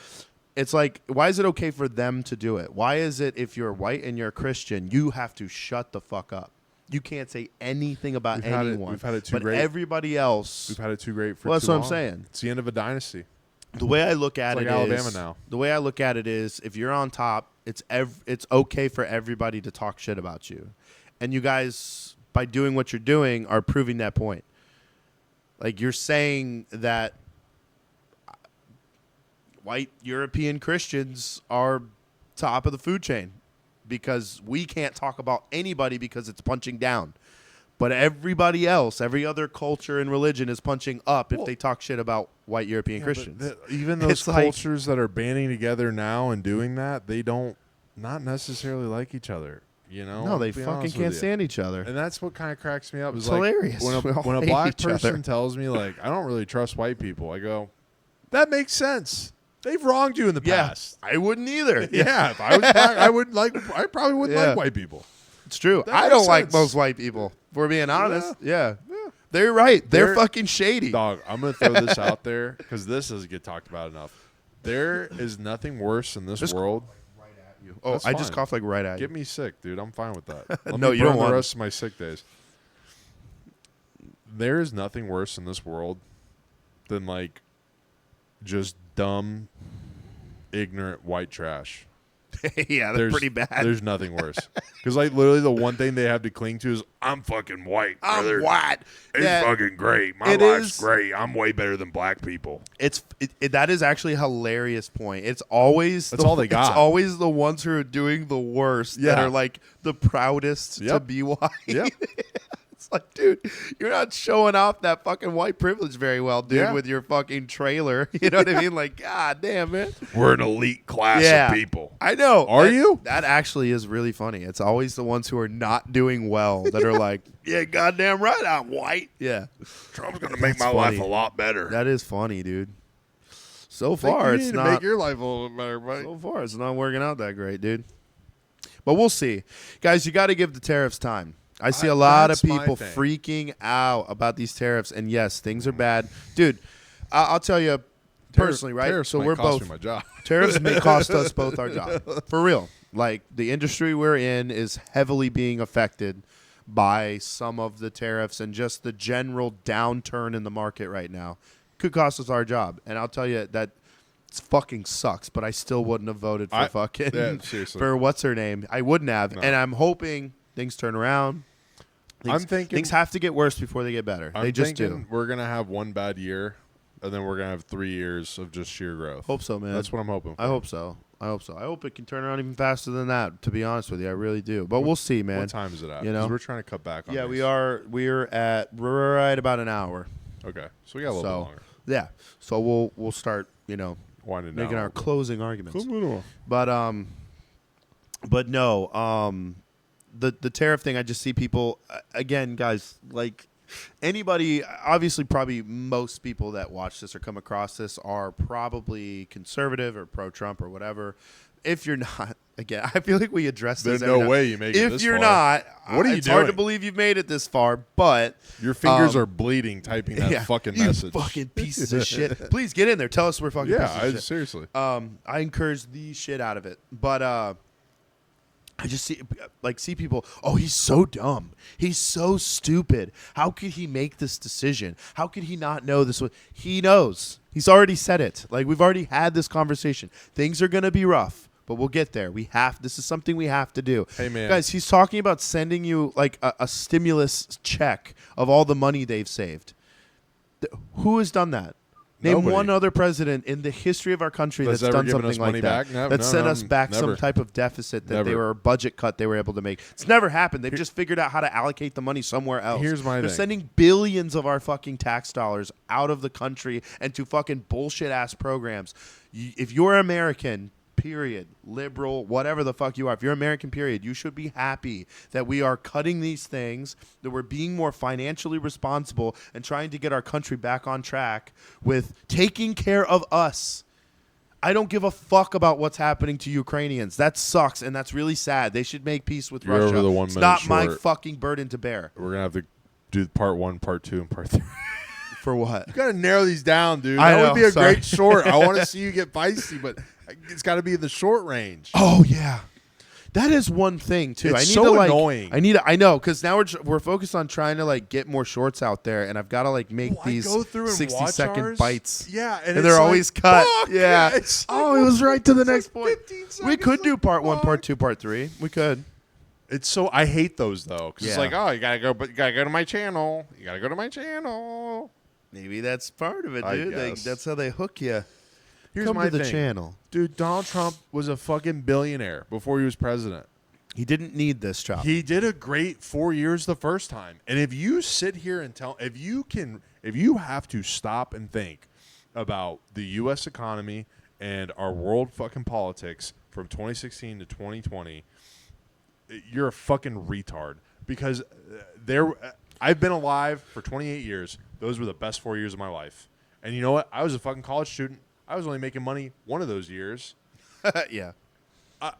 It's why is it okay for them to do it? Why is it if you're white and you're a Christian, you have to shut the fuck up? You can't say anything about anyone. We've had it too but great. Everybody else. We've had it too great for That's too what long. I'm saying. It's the end of a dynasty. The way I look at it Alabama is now. The way I look at it is if you're on top, it's okay for everybody to talk shit about you. And you guys, by doing what you're doing, are proving that point. You're saying that white European Christians are top of the food chain because we can't talk about anybody because it's punching down. But everybody else, every other culture and religion is punching up if they talk shit about white European Christians. Even those cultures that are banding together now and doing that, they don't not necessarily like each other. You know? No, they fucking can't stand each other. And that's what kind of cracks me up. It's hilarious. When a black person tells me, like, I don't really trust white people, I go, that makes sense. They've wronged you in the past. I wouldn't either. Yeah, if I was black, I probably wouldn't like white people. It's true. I don't like most white people. If we're being honest. Yeah. They're right. They're fucking shady. Dog, I'm going to throw this out there because this doesn't get talked about enough. There is nothing worse in this world. Right at you. Oh, I just coughed like right at you. Get me sick, dude. I'm fine with that. No, you don't want the rest of my sick days. There is nothing worse in this world than like just dumb, ignorant white trash. Yeah, they're pretty bad. There's nothing worse. Because like literally the one thing they have to cling to is I'm fucking white. I'm white. It's fucking great. My life's great. I'm way better than black people. That is actually a hilarious point. It's always all they got. It's always the ones who are doing the worst that are like the proudest to be white. Yep. It's like, dude, you're not showing off that fucking white privilege very well, dude, with your fucking trailer. You know what I mean? Like, god damn, man. We're an elite class of people. I know. Are you? That actually is really funny. It's always the ones who are not doing well that are like, yeah, goddamn right, I'm white. Yeah. Trump's going to make my life a lot better. That is funny, dude. So far, it's not. Make your life a little better, buddy. So far, it's not working out that great, dude. But we'll see. Guys, you got to give the tariffs time. I see a lot of people freaking out about these tariffs, and yes, things are bad, dude. I'll tell you personally, right? Tariffs so we're both. My job. Tariffs may cost us both our job, for real. Like the industry we're in is heavily being affected by some of the tariffs and just the general downturn in the market right now. Could cost us our job, and I'll tell you that. Fucking sucks, but I still wouldn't have voted for for what's her name. I wouldn't have, and I'm hoping things turn around. Things have to get worse before they get better. They just do. We're gonna have one bad year, and then we're gonna have 3 years of just sheer growth. Hope so, man. That's what I'm hoping for. I hope so. I hope it can turn around even faster than that. To be honest with you, I really do. But we'll see, man. What time is it at? You know, we're trying to cut back on. Yeah, we are. We're at about an hour. Okay, so we got a little bit longer. Yeah, so we'll start. You know. Making our closing arguments, but no, the tariff thing. I just see people again, guys. Like anybody, obviously, probably most people that watch this or come across this are probably conservative or pro-Trump or whatever. If you're not, again, I feel like we address this. There's no way you make it this far. If you're not, what are you it's doing? hard to believe you've made it this far, but your fingers are bleeding typing that fucking message. You fucking pieces of shit. Please get in there. Tell us we're fucking pieces of shit. Seriously. I encourage the shit out of it. But I just see people, oh, he's so dumb. He's so stupid. How could he make this decision? How could he not know this? He knows. He's already said it. Like, we've already had this conversation. Things are going to be rough. But we'll get there. This is something we have to do. Hey, man. Guys, he's talking about sending you like a stimulus check of all the money they've saved. Who has done that? Name one other president in the history of our country that's done something like that. That sent us back some type of deficit that they were a budget cut they were able to make. It's never happened. They've just figured out how to allocate the money somewhere else. Here's my thing. They're sending billions of our fucking tax dollars out of the country and to fucking bullshit ass programs. If you're American, period, liberal, whatever the fuck you are, if you're American, period, you should be happy that we are cutting these things, that we're being more financially responsible and trying to get our country back on track with taking care of us. I don't give a fuck about what's happening to Ukrainians. That sucks, and that's really sad. They should make peace with Russia. Over the 1 it's minute not short. my fucking burden to bear. We're going to have to do part 1, part 2, and part 3. For what? You got to narrow these down, dude. That would be a great short. I want to see you get feisty, but it's got to be in the short range. Oh yeah, that is one thing too. It's so annoying. I know, because now we're focused on trying to like get more shorts out there, and I've got to like make these 60-second bites. Yeah, and they're always cut. Yeah. It was right to the next point. We could do part 1, part 2, part 3. We could. It's so I hate those though, because it's like, oh, you gotta go to my channel. You gotta go to my channel. Maybe that's part of it, dude. That's how they hook you. Here's Come my to the thing. channel. Dude, Donald Trump was a fucking billionaire before he was president. He didn't need this job. He did a great 4 years the first time. And if you sit here and if you have to stop and think about the U.S. economy and our world fucking politics from 2016 to 2020, you're a fucking retard. Because I've been alive for 28 years. Those were the best 4 years of my life. And you know what? I was a fucking college student. I was only making money one of those years. Yeah.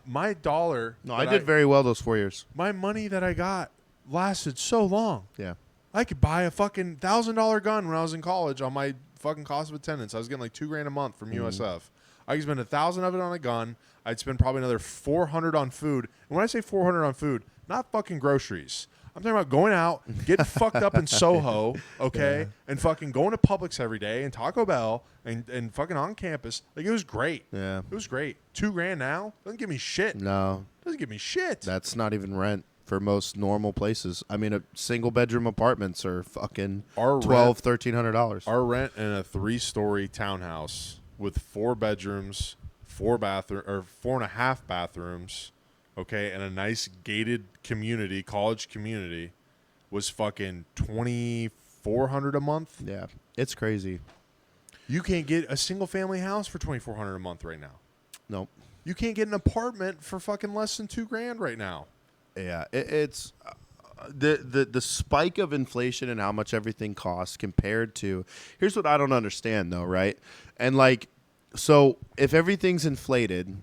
My dollar. No, I did very well those 4 years. My money that I got lasted so long. Yeah. I could buy a fucking $1,000 gun when I was in college on my fucking cost of attendance. I was getting like $2,000 a month from USF. I could spend $1,000 of it on a gun. I'd spend probably another $400 on food. And when I say $400 on food, not fucking groceries. I'm talking about going out, getting fucked up in Soho, okay, yeah, and fucking going to Publix every day and Taco Bell and fucking on campus. Like, it was great. Yeah. It was great. $2,000 now doesn't give me shit. No. Doesn't give me shit. That's not even rent for most normal places. I mean, single bedroom apartments are fucking $1,200-$1,300. Our rent in a 3-story townhouse with 4 bedrooms, 4.5 bathrooms, okay, and a nice gated community, college community, was fucking $2,400 a month. Yeah, it's crazy. You can't get a single family house for $2,400 a month right now. Nope. You can't get an apartment for fucking less than $2,000 right now. Yeah, it's the spike of inflation and how much everything costs compared to. Here's what I don't understand though, right? And like, so if everything's inflated,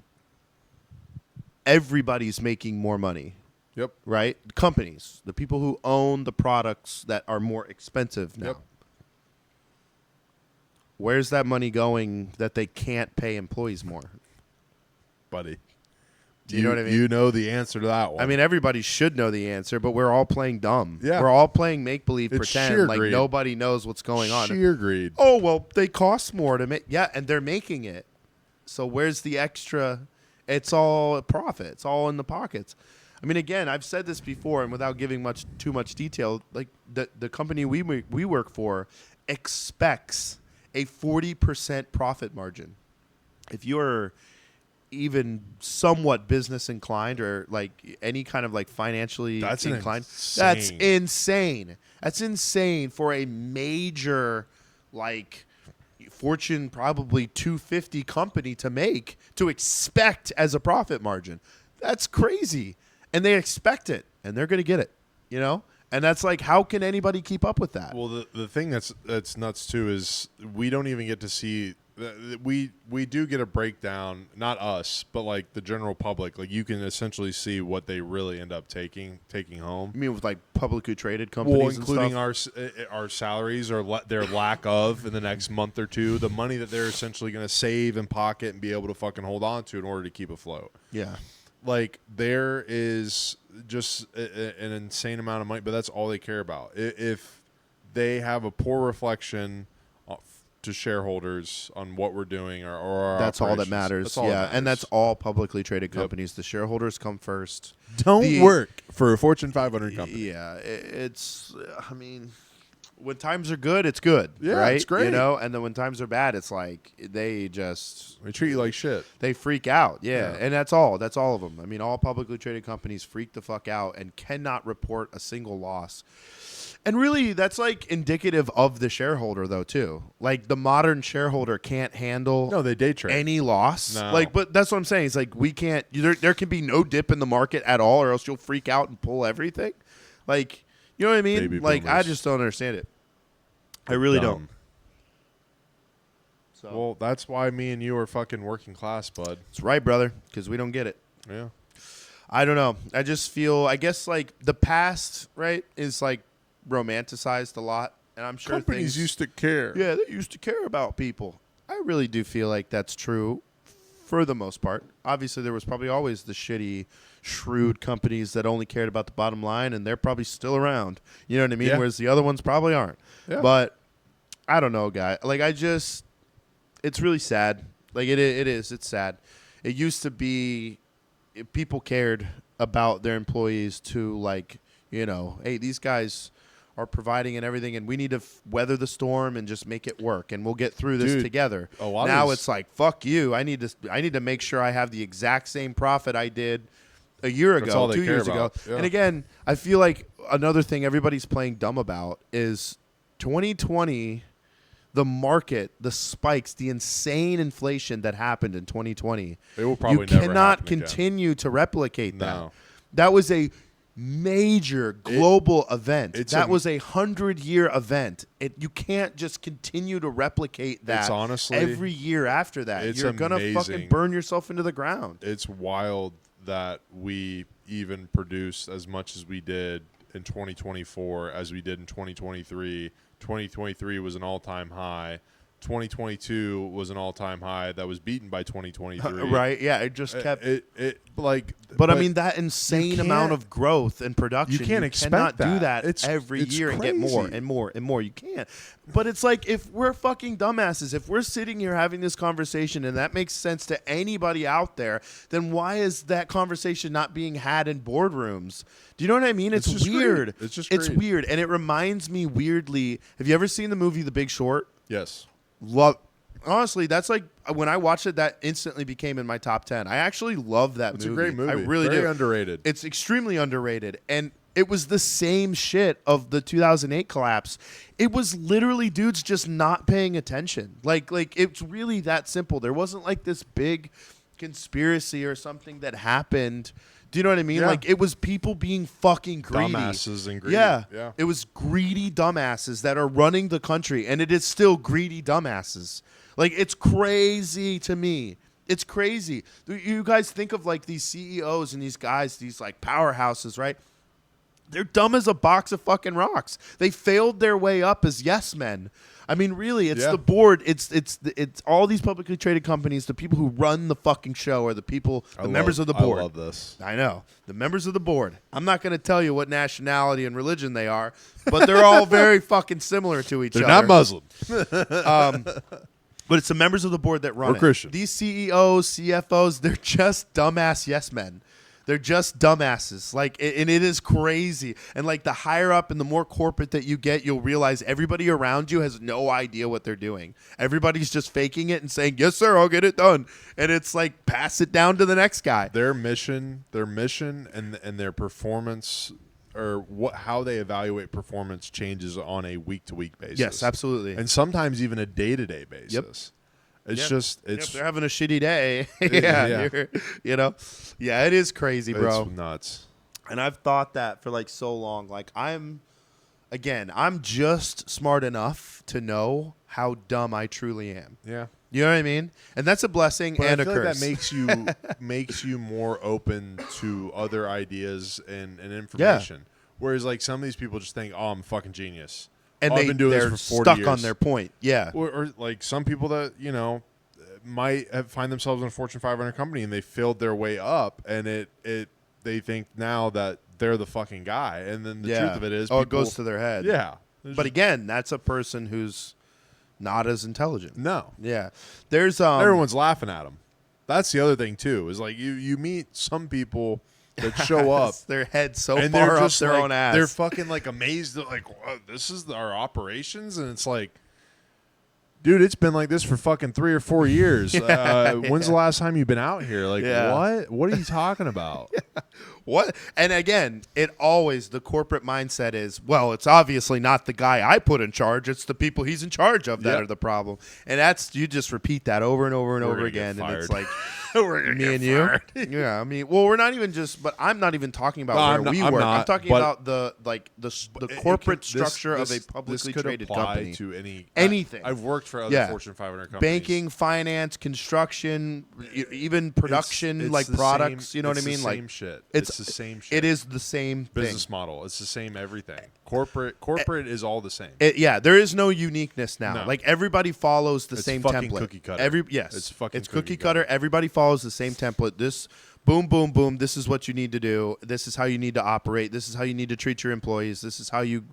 everybody's making more money. Yep. Right? Companies, the people who own the products that are more expensive now. Yep. Where's that money going that they can't pay employees more? Buddy. Do you know what I mean? You know the answer to that one. I mean, everybody should know the answer, but we're all playing dumb. Yeah. We're all playing make-believe, It's pretend, sheer like greed. nobody knows what's going on. Sheer greed. Oh, well, they cost more to make. Yeah, and they're making it. So where's the extra? It's all a profit. It's all in the pockets. I mean, again, I've said this before, and without giving too much detail, like the company we work for expects a 40% profit margin. If you're even somewhat business inclined or like any kind of like financially inclined, that's insane. That's insane for a major like Fortune probably 250 company to expect as a profit margin. That's crazy. And they expect it and they're going to get it, you know? And that's like, how can anybody keep up with that? Well, the thing that's nuts too is we don't even get to see. We do get a breakdown, not us, but like the general public. Like, you can essentially see what they really end up taking home. You mean with like publicly traded companies, well, including and stuff? our salaries or their lack of in the next month or two, the money that they're essentially going to save and pocket and be able to fucking hold on to in order to keep afloat. Yeah. Like, there is just an insane amount of money, but that's all they care about. If they have a poor reflection to shareholders on what we're doing or our that's all that operations, matters. that's all that matters. And that's all publicly traded companies. Yep. The shareholders come first. Don't work for a Fortune 500 company. Yeah, it's. I mean, when times are good, it's good. Yeah, right? It's great. You know, and then when times are bad, it's like they treat you like shit. They freak out. Yeah, and that's all. That's all of them. I mean, all publicly traded companies freak the fuck out and cannot report a single loss. And really, that's like indicative of the shareholder, though, too. Like, the modern shareholder can't handle they day trade any loss. No. Like, but that's what I'm saying. It's like we can't. There can be no dip in the market at all, or else you'll freak out and pull everything. Like, you know what I mean? Baby like, boomers. I just don't understand it. I really don't. So. Well, that's why me and you are fucking working class, bud. That's right, brother, because we don't get it. Yeah. I don't know. I just feel, I guess, like, the past, right, is, like, romanticized a lot. And I'm sure companies used to care. Yeah, they used to care about people. I really do feel like that's true for the most part. Obviously, there was probably always the shitty, shrewd companies that only cared about the bottom line, and they're probably still around. You know what I mean? Yeah. Whereas the other ones probably aren't. Yeah. But I don't know, guy. Like, it's really sad. Like, it is. It's sad. It used to be people cared about their employees to, like, you know, hey, these guys are providing and everything, and we need to weather the storm and just make it work, and we'll get through this together. Now it's like, fuck you. I need to make sure I have the exact same profit I did a year ago, 2 years ago. Yeah. And again, I feel like another thing everybody's playing dumb about is 2020, the market, the spikes, the insane inflation that happened in 2020. It will probably never cannot continue to replicate that. No. That was a major global event. That was a 100-year event. You can't just continue to replicate that honestly, every year after that. You're going to fucking burn yourself into the ground. It's wild that we even produced as much as we did in 2024 as we did in 2023. 2023 was an all-time high. 2022 was an all-time high that was beaten by 2023. Right? Yeah, it just kept But I mean, that insane amount of growth and production, you cannot do that every year and get more and more and more. You can't. But it's like, if we're fucking dumbasses, if we're sitting here having this conversation and that makes sense to anybody out there, then why is that conversation not being had in boardrooms? Do you know what I mean? It's weird. It's weird, and it reminds me weirdly. Have you ever seen the movie The Big Short? Yes. Honestly, that's like, when I watched it, that instantly became in my top 10. I actually love that movie. It's a great movie. I really do. Very underrated. It's extremely underrated. And it was the same shit of the 2008 collapse. It was literally dudes just not paying attention. Like it's really that simple. There wasn't like this big conspiracy or something that happened. Do you know what I mean? Yeah. Like, it was people being fucking greedy. Dumbasses and greedy. Yeah. It was greedy dumbasses that are running the country, and it is still greedy dumbasses. Like, it's crazy to me. It's crazy. You guys think of, like, these CEOs and these guys, these, like, powerhouses, right? They're dumb as a box of fucking rocks. They failed their way up as yes men. I mean, really, it's the board. It's all these publicly traded companies. The people who run the fucking show are the people, members of the board. I love this. I know. The members of the board. I'm not going to tell you what nationality and religion they are, but they're all very fucking similar to each other. They're not Muslim. But it's the members of the board that run it. Christian. These CEOs, CFOs, they're just dumbass yes men. They're just dumbasses. Like, and it is crazy. And like, the higher up and the more corporate that you get, you'll realize everybody around you has no idea what they're doing. Everybody's just faking it and saying, "Yes, sir, I'll get it done." And it's like, pass it down to the next guy. Their mission and their performance, or how they evaluate performance, changes on a week-to-week basis. Yes, absolutely. And sometimes even a day-to-day basis. Yep. It's if they're having a shitty day. Yeah, it is crazy, bro. It's nuts. And I've thought that for like so long. Like, I'm just smart enough to know how dumb I truly am. Yeah. You know what I mean? And that's a blessing and a curse. Like that makes you more open to other ideas and information. Yeah. Whereas like some of these people just think, "Oh, I'm a fucking genius." And I've been doing they're this for 40 stuck years. on their point. Yeah. Or like some people that, might find themselves in a Fortune 500 company and they filled their way up, and they think now that they're the fucking guy. And then the truth of it is, it goes to their head. Yeah. But again, that's a person who's not as intelligent. No. Yeah. There's everyone's laughing at them. That's the other thing too, is like you meet some people that show up, their head so far up their own ass. They're fucking like amazed. They're like, "Wow, this is our operations," and it's like, dude, it's been like this for fucking 3 or 4 years. When's the last time you've been out here? Like, what? What are you talking about? What? And again, the corporate mindset is, well, it's obviously not the guy I put in charge. It's the people he's in charge of that are the problem. And you just repeat that over and over and over again. And it's like, me and you. Yeah, I mean, well, we're not even but I'm not even talking about where we work. I'm talking about the corporate structure of a publicly traded company. To anything. I've worked for other Fortune 500 companies. Banking, finance, construction, even production, it's products. Same, you know what I mean? It's the same shit. It's the same shit. It is the same business model. It's the same everything. Corporate is all the same. There is no uniqueness now. No. Like, everybody follows the same template. Cookie cutter. It's cookie cutter. Everybody follows the same template. This boom, boom, boom. This is what you need to do. This is how you need to operate. This is how you need to treat your employees. This is how you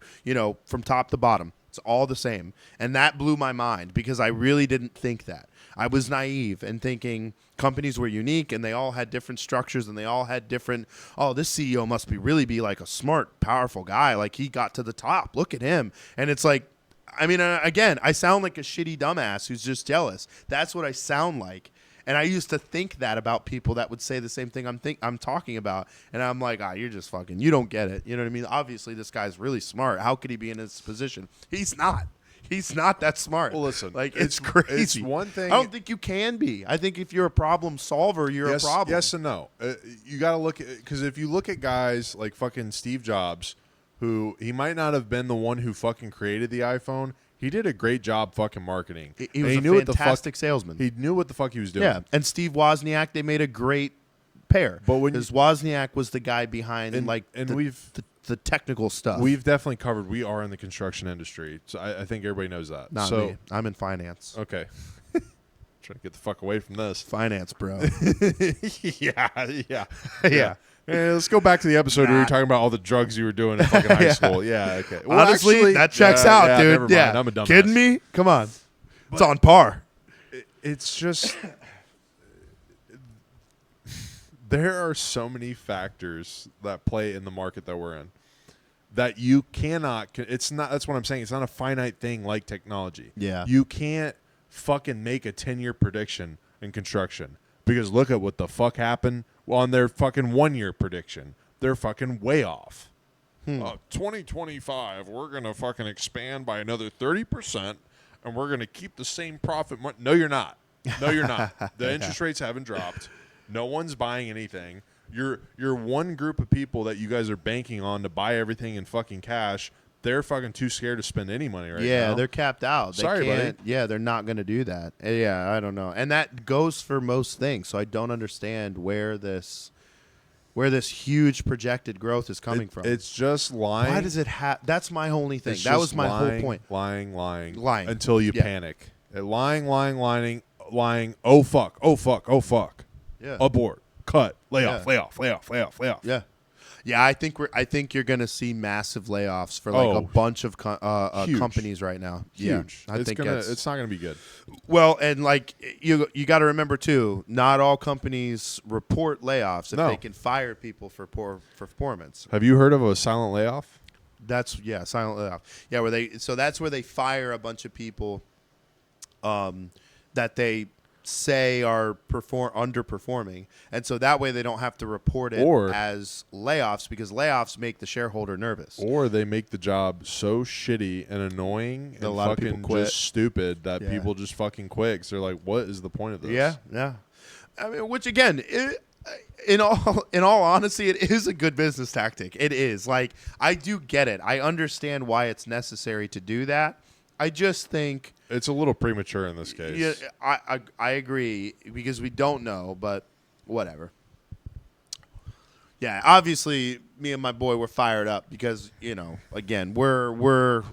from top to bottom. It's all the same. And that blew my mind because I really didn't think that. I was naive and thinking companies were unique and they all had different structures and they all had different, oh, this CEO must really be like a smart, powerful guy. Like he got to the top. Look at him. And it's like, I mean, again, I sound like a shitty dumbass who's just jealous. That's what I sound like. And I used to think that about people that would say the same thing I'm talking about. And I'm like, you're just fucking, you don't get it. You know what I mean? Obviously, this guy's really smart. How could he be in this position? He's not. He's not that smart. Well, listen, like it's crazy. It's one thing. I don't think you can be. I think if you're a problem solver, you're a problem. Yes and no. You got to look at, because if you look at guys like fucking Steve Jobs, who he might not have been the one who fucking created the iPhone. He did a great job fucking marketing. He was a fantastic salesman. He knew what the fuck he was doing. Yeah, and Steve Wozniak, they made a great pair. But when because Wozniak was the guy behind the technical stuff. We've definitely covered. We are in the construction industry, so I think everybody knows that. Not me. I'm in finance. Okay. Trying to get the fuck away from this. Finance, bro. Yeah. Let's go back to the episode where you were talking about all the drugs you were doing in fucking high school. Yeah, okay. Well, honestly, actually, that checks out, dude. Never mind. Yeah, I'm a dumbass. Kidding me? Come on. It's on par. It's just there are so many factors that play in the market that we're in that you cannot. It's not. That's what I'm saying. It's not a finite thing like technology. Yeah. You can't fucking make a 10-year prediction in construction because look at what the fuck happened on their fucking 1-year prediction. They're fucking way off. 2025, we're going to fucking expand by another 30%, and we're going to keep the same profit. No, you're not. No, you're not. The interest rates haven't dropped. No one's buying anything. You're one group of people that you guys are banking on to buy everything in fucking cash. They're fucking too scared to spend any money right now. Yeah, they're capped out. Sorry, buddy. Yeah, they're not going to do that. Yeah, I don't know. And that goes for most things. So I don't understand where this huge projected growth is coming from. It's just lying. Why does it have? That's my only thing. That was my whole point. Lying. Until you panic. Lying. Oh, fuck. Yeah. Abort. Cut. Lay off. Yeah. Yeah, I think you're going to see massive layoffs for like a bunch of companies right now. Huge. Yeah, It's not going to be good. Well, and like you got to remember too, not all companies report layoffs if they can fire people for poor performance. Have you heard of a silent layoff? That's silent layoff. Yeah, that's where they fire a bunch of people that they say are underperforming, and so that way they don't have to report it as layoffs because layoffs make the shareholder nervous, or they make the job so shitty and annoying and fucking just stupid that people just fucking quit. So they're like, what is the point of this? Yeah. I mean, which again, in all honesty, it is a good business tactic. It is. Like, I do get it. I understand why it's necessary to do that. I just think it's a little premature in this case. Yeah, I agree because we don't know, but whatever. Yeah, obviously, me and my boy were fired up because again, we're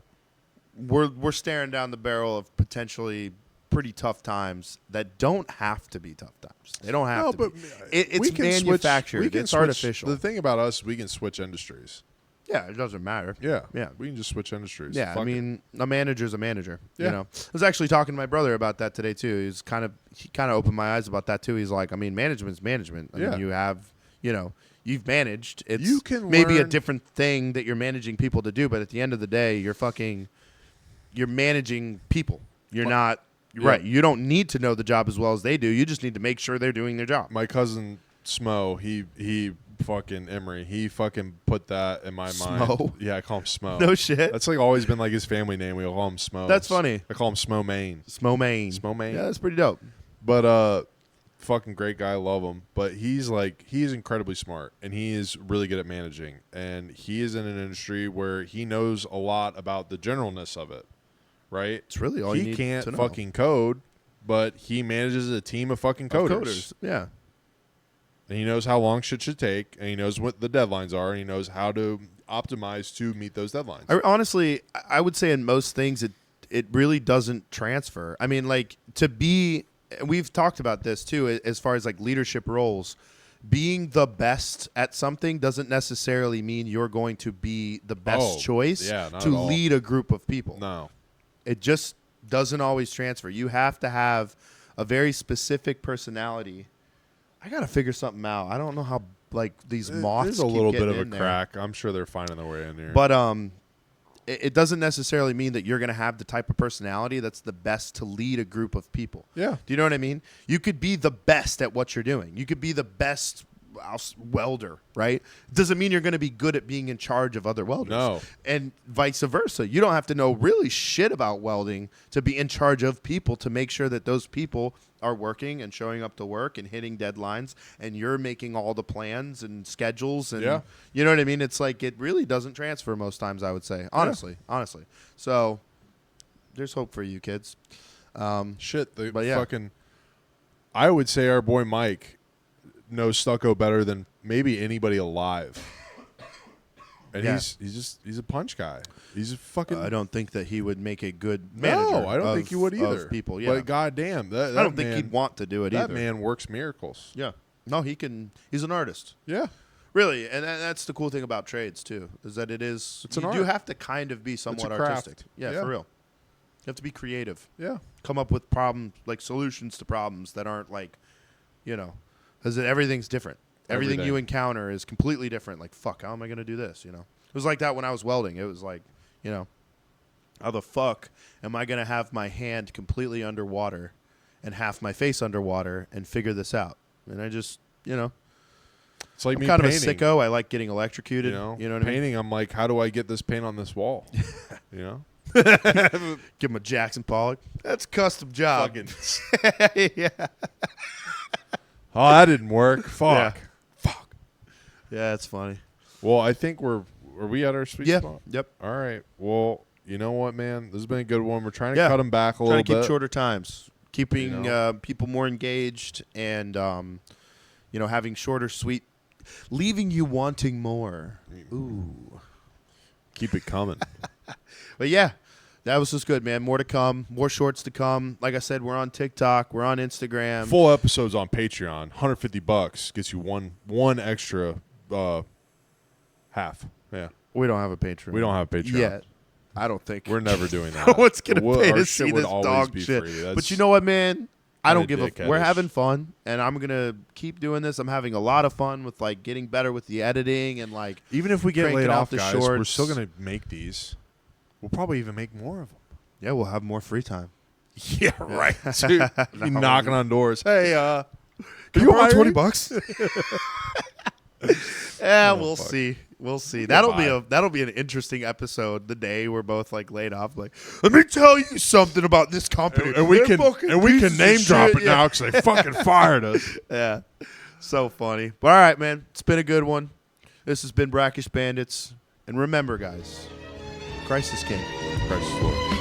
staring down the barrel of potentially pretty tough times that don't have to be tough times. They don't have to. But it's manufactured. It's artificial. The thing about us, we can switch industries. Yeah, it doesn't matter. Yeah. We can just switch industries. Yeah, I mean, a manager's a manager. Yeah. I was actually talking to my brother about that today too. He kind of opened my eyes about that too. He's like, I mean, management's management. I mean, you have, you've managed. It's maybe a different thing that you're managing people to do, but at the end of the day, you're managing people. You're not. You're right. You don't need to know the job as well as they do. You just need to make sure they're doing their job. My cousin Smo, he fucking Emery, he fucking put that in my mind. Yeah, I call him Smo. No shit. That's like always been like his family name. We all call him Smo. That's funny. I call him Smo Main. Yeah, that's pretty dope. But fucking great guy, love him. But he's incredibly smart and he is really good at managing. And he is in an industry where he knows a lot about the generalness of it. Right? It's really all you need to know. He can't fucking code, but he manages a team of fucking coders. Yeah. And he knows how long shit should take, and he knows what the deadlines are, and he knows how to optimize to meet those deadlines. Honestly, I would say in most things it really doesn't transfer. I mean, like, we've talked about this too, as far as like leadership roles. Being the best at something doesn't necessarily mean you're going to be the best choice to lead a group of people. No. It just doesn't always transfer. You have to have a very specific personality. I got to figure something out. I don't know how like these moths There's a keep little bit getting of a in there. crack. I'm sure they're finding their way in here. But it doesn't necessarily mean that you're going to have the type of personality that's the best to lead a group of people. Yeah. Do you know what I mean? You could be the best at what you're doing. You could be the best welder, right? Doesn't mean you're going to be good at being in charge of other welders. No. And vice versa. You don't have to know really shit about welding to be in charge of people to make sure that those people are working and showing up to work and hitting deadlines, and you're making all the plans and schedules, and you know what I mean? It's like it really doesn't transfer most times, I would say. Honestly. So there's hope for you kids. Fucking I would say our boy Mike knows stucco better than maybe anybody alive. And he's a punch guy. He's a fucking I don't think that he would make a good manager. No, I don't think he would either. Of people, yeah. But goddamn, that I don't man, think he'd want to do it either. That man works miracles. Yeah. No, he can. He's an artist. Yeah. Really, and that's the cool thing about trades too, is that it's an you art. do have to kind of be somewhat artistic. Yeah, for real. You have to be creative. Yeah. Come up with problems, like solutions to problems that aren't like, because everything's different. Everything you encounter is completely different. Like, fuck, how am I going to do this? It was like that when I was welding. It was like, how the fuck am I going to have my hand completely underwater and half my face underwater and figure this out? And I just, it's like I'm me kind painting. of a sicko. I like getting electrocuted. You know what painting, I mean? I'm like, how do I get this paint on this wall? Give him a Jackson Pollock. That's a custom job. Yeah. Oh, that didn't work. Fuck. Fuck. Yeah, that's funny. Well, I think are we at our sweet spot? Yep. All right. Well, you know what, man? This has been a good one. We're trying to cut them back a little bit. Trying to keep shorter times. Keeping people more engaged and, having shorter, sweet, leaving you wanting more. Ooh. Keep it coming. But yeah, that was just good, man. More to come. More shorts to come. Like I said, we're on TikTok. We're on Instagram. Full episodes on Patreon. $150 gets you one extra half. Yeah. We don't have a Patreon. We don't have a Patreon yet. I don't think. We're never doing that. No one's going to pay our to shit see would this always dog be shit. free. But you know what, man? I don't give a dickheadish. We're having fun, and I'm going to keep doing this. I'm having a lot of fun with, like, getting better with the editing and, like, even if we get cranking laid out off, the guys, shorts. we're still going to make these. We'll probably even make more of them. Yeah, we'll have more free time. Yeah, right. Dude, be knocking on doors. Hey, can you hire want me? $20? Yeah, we'll fuck. see. We'll see. Goodbye. That'll be an interesting episode. The day we're both like laid off. Like, let me tell you something about this company. And we They're can fucking pieces name of drop shit. it now because they fucking fired us. Yeah, so funny. But all right, man, it's been a good one. This has been Brackish Bandits, and remember, guys, Christ is King. Christ is Lord.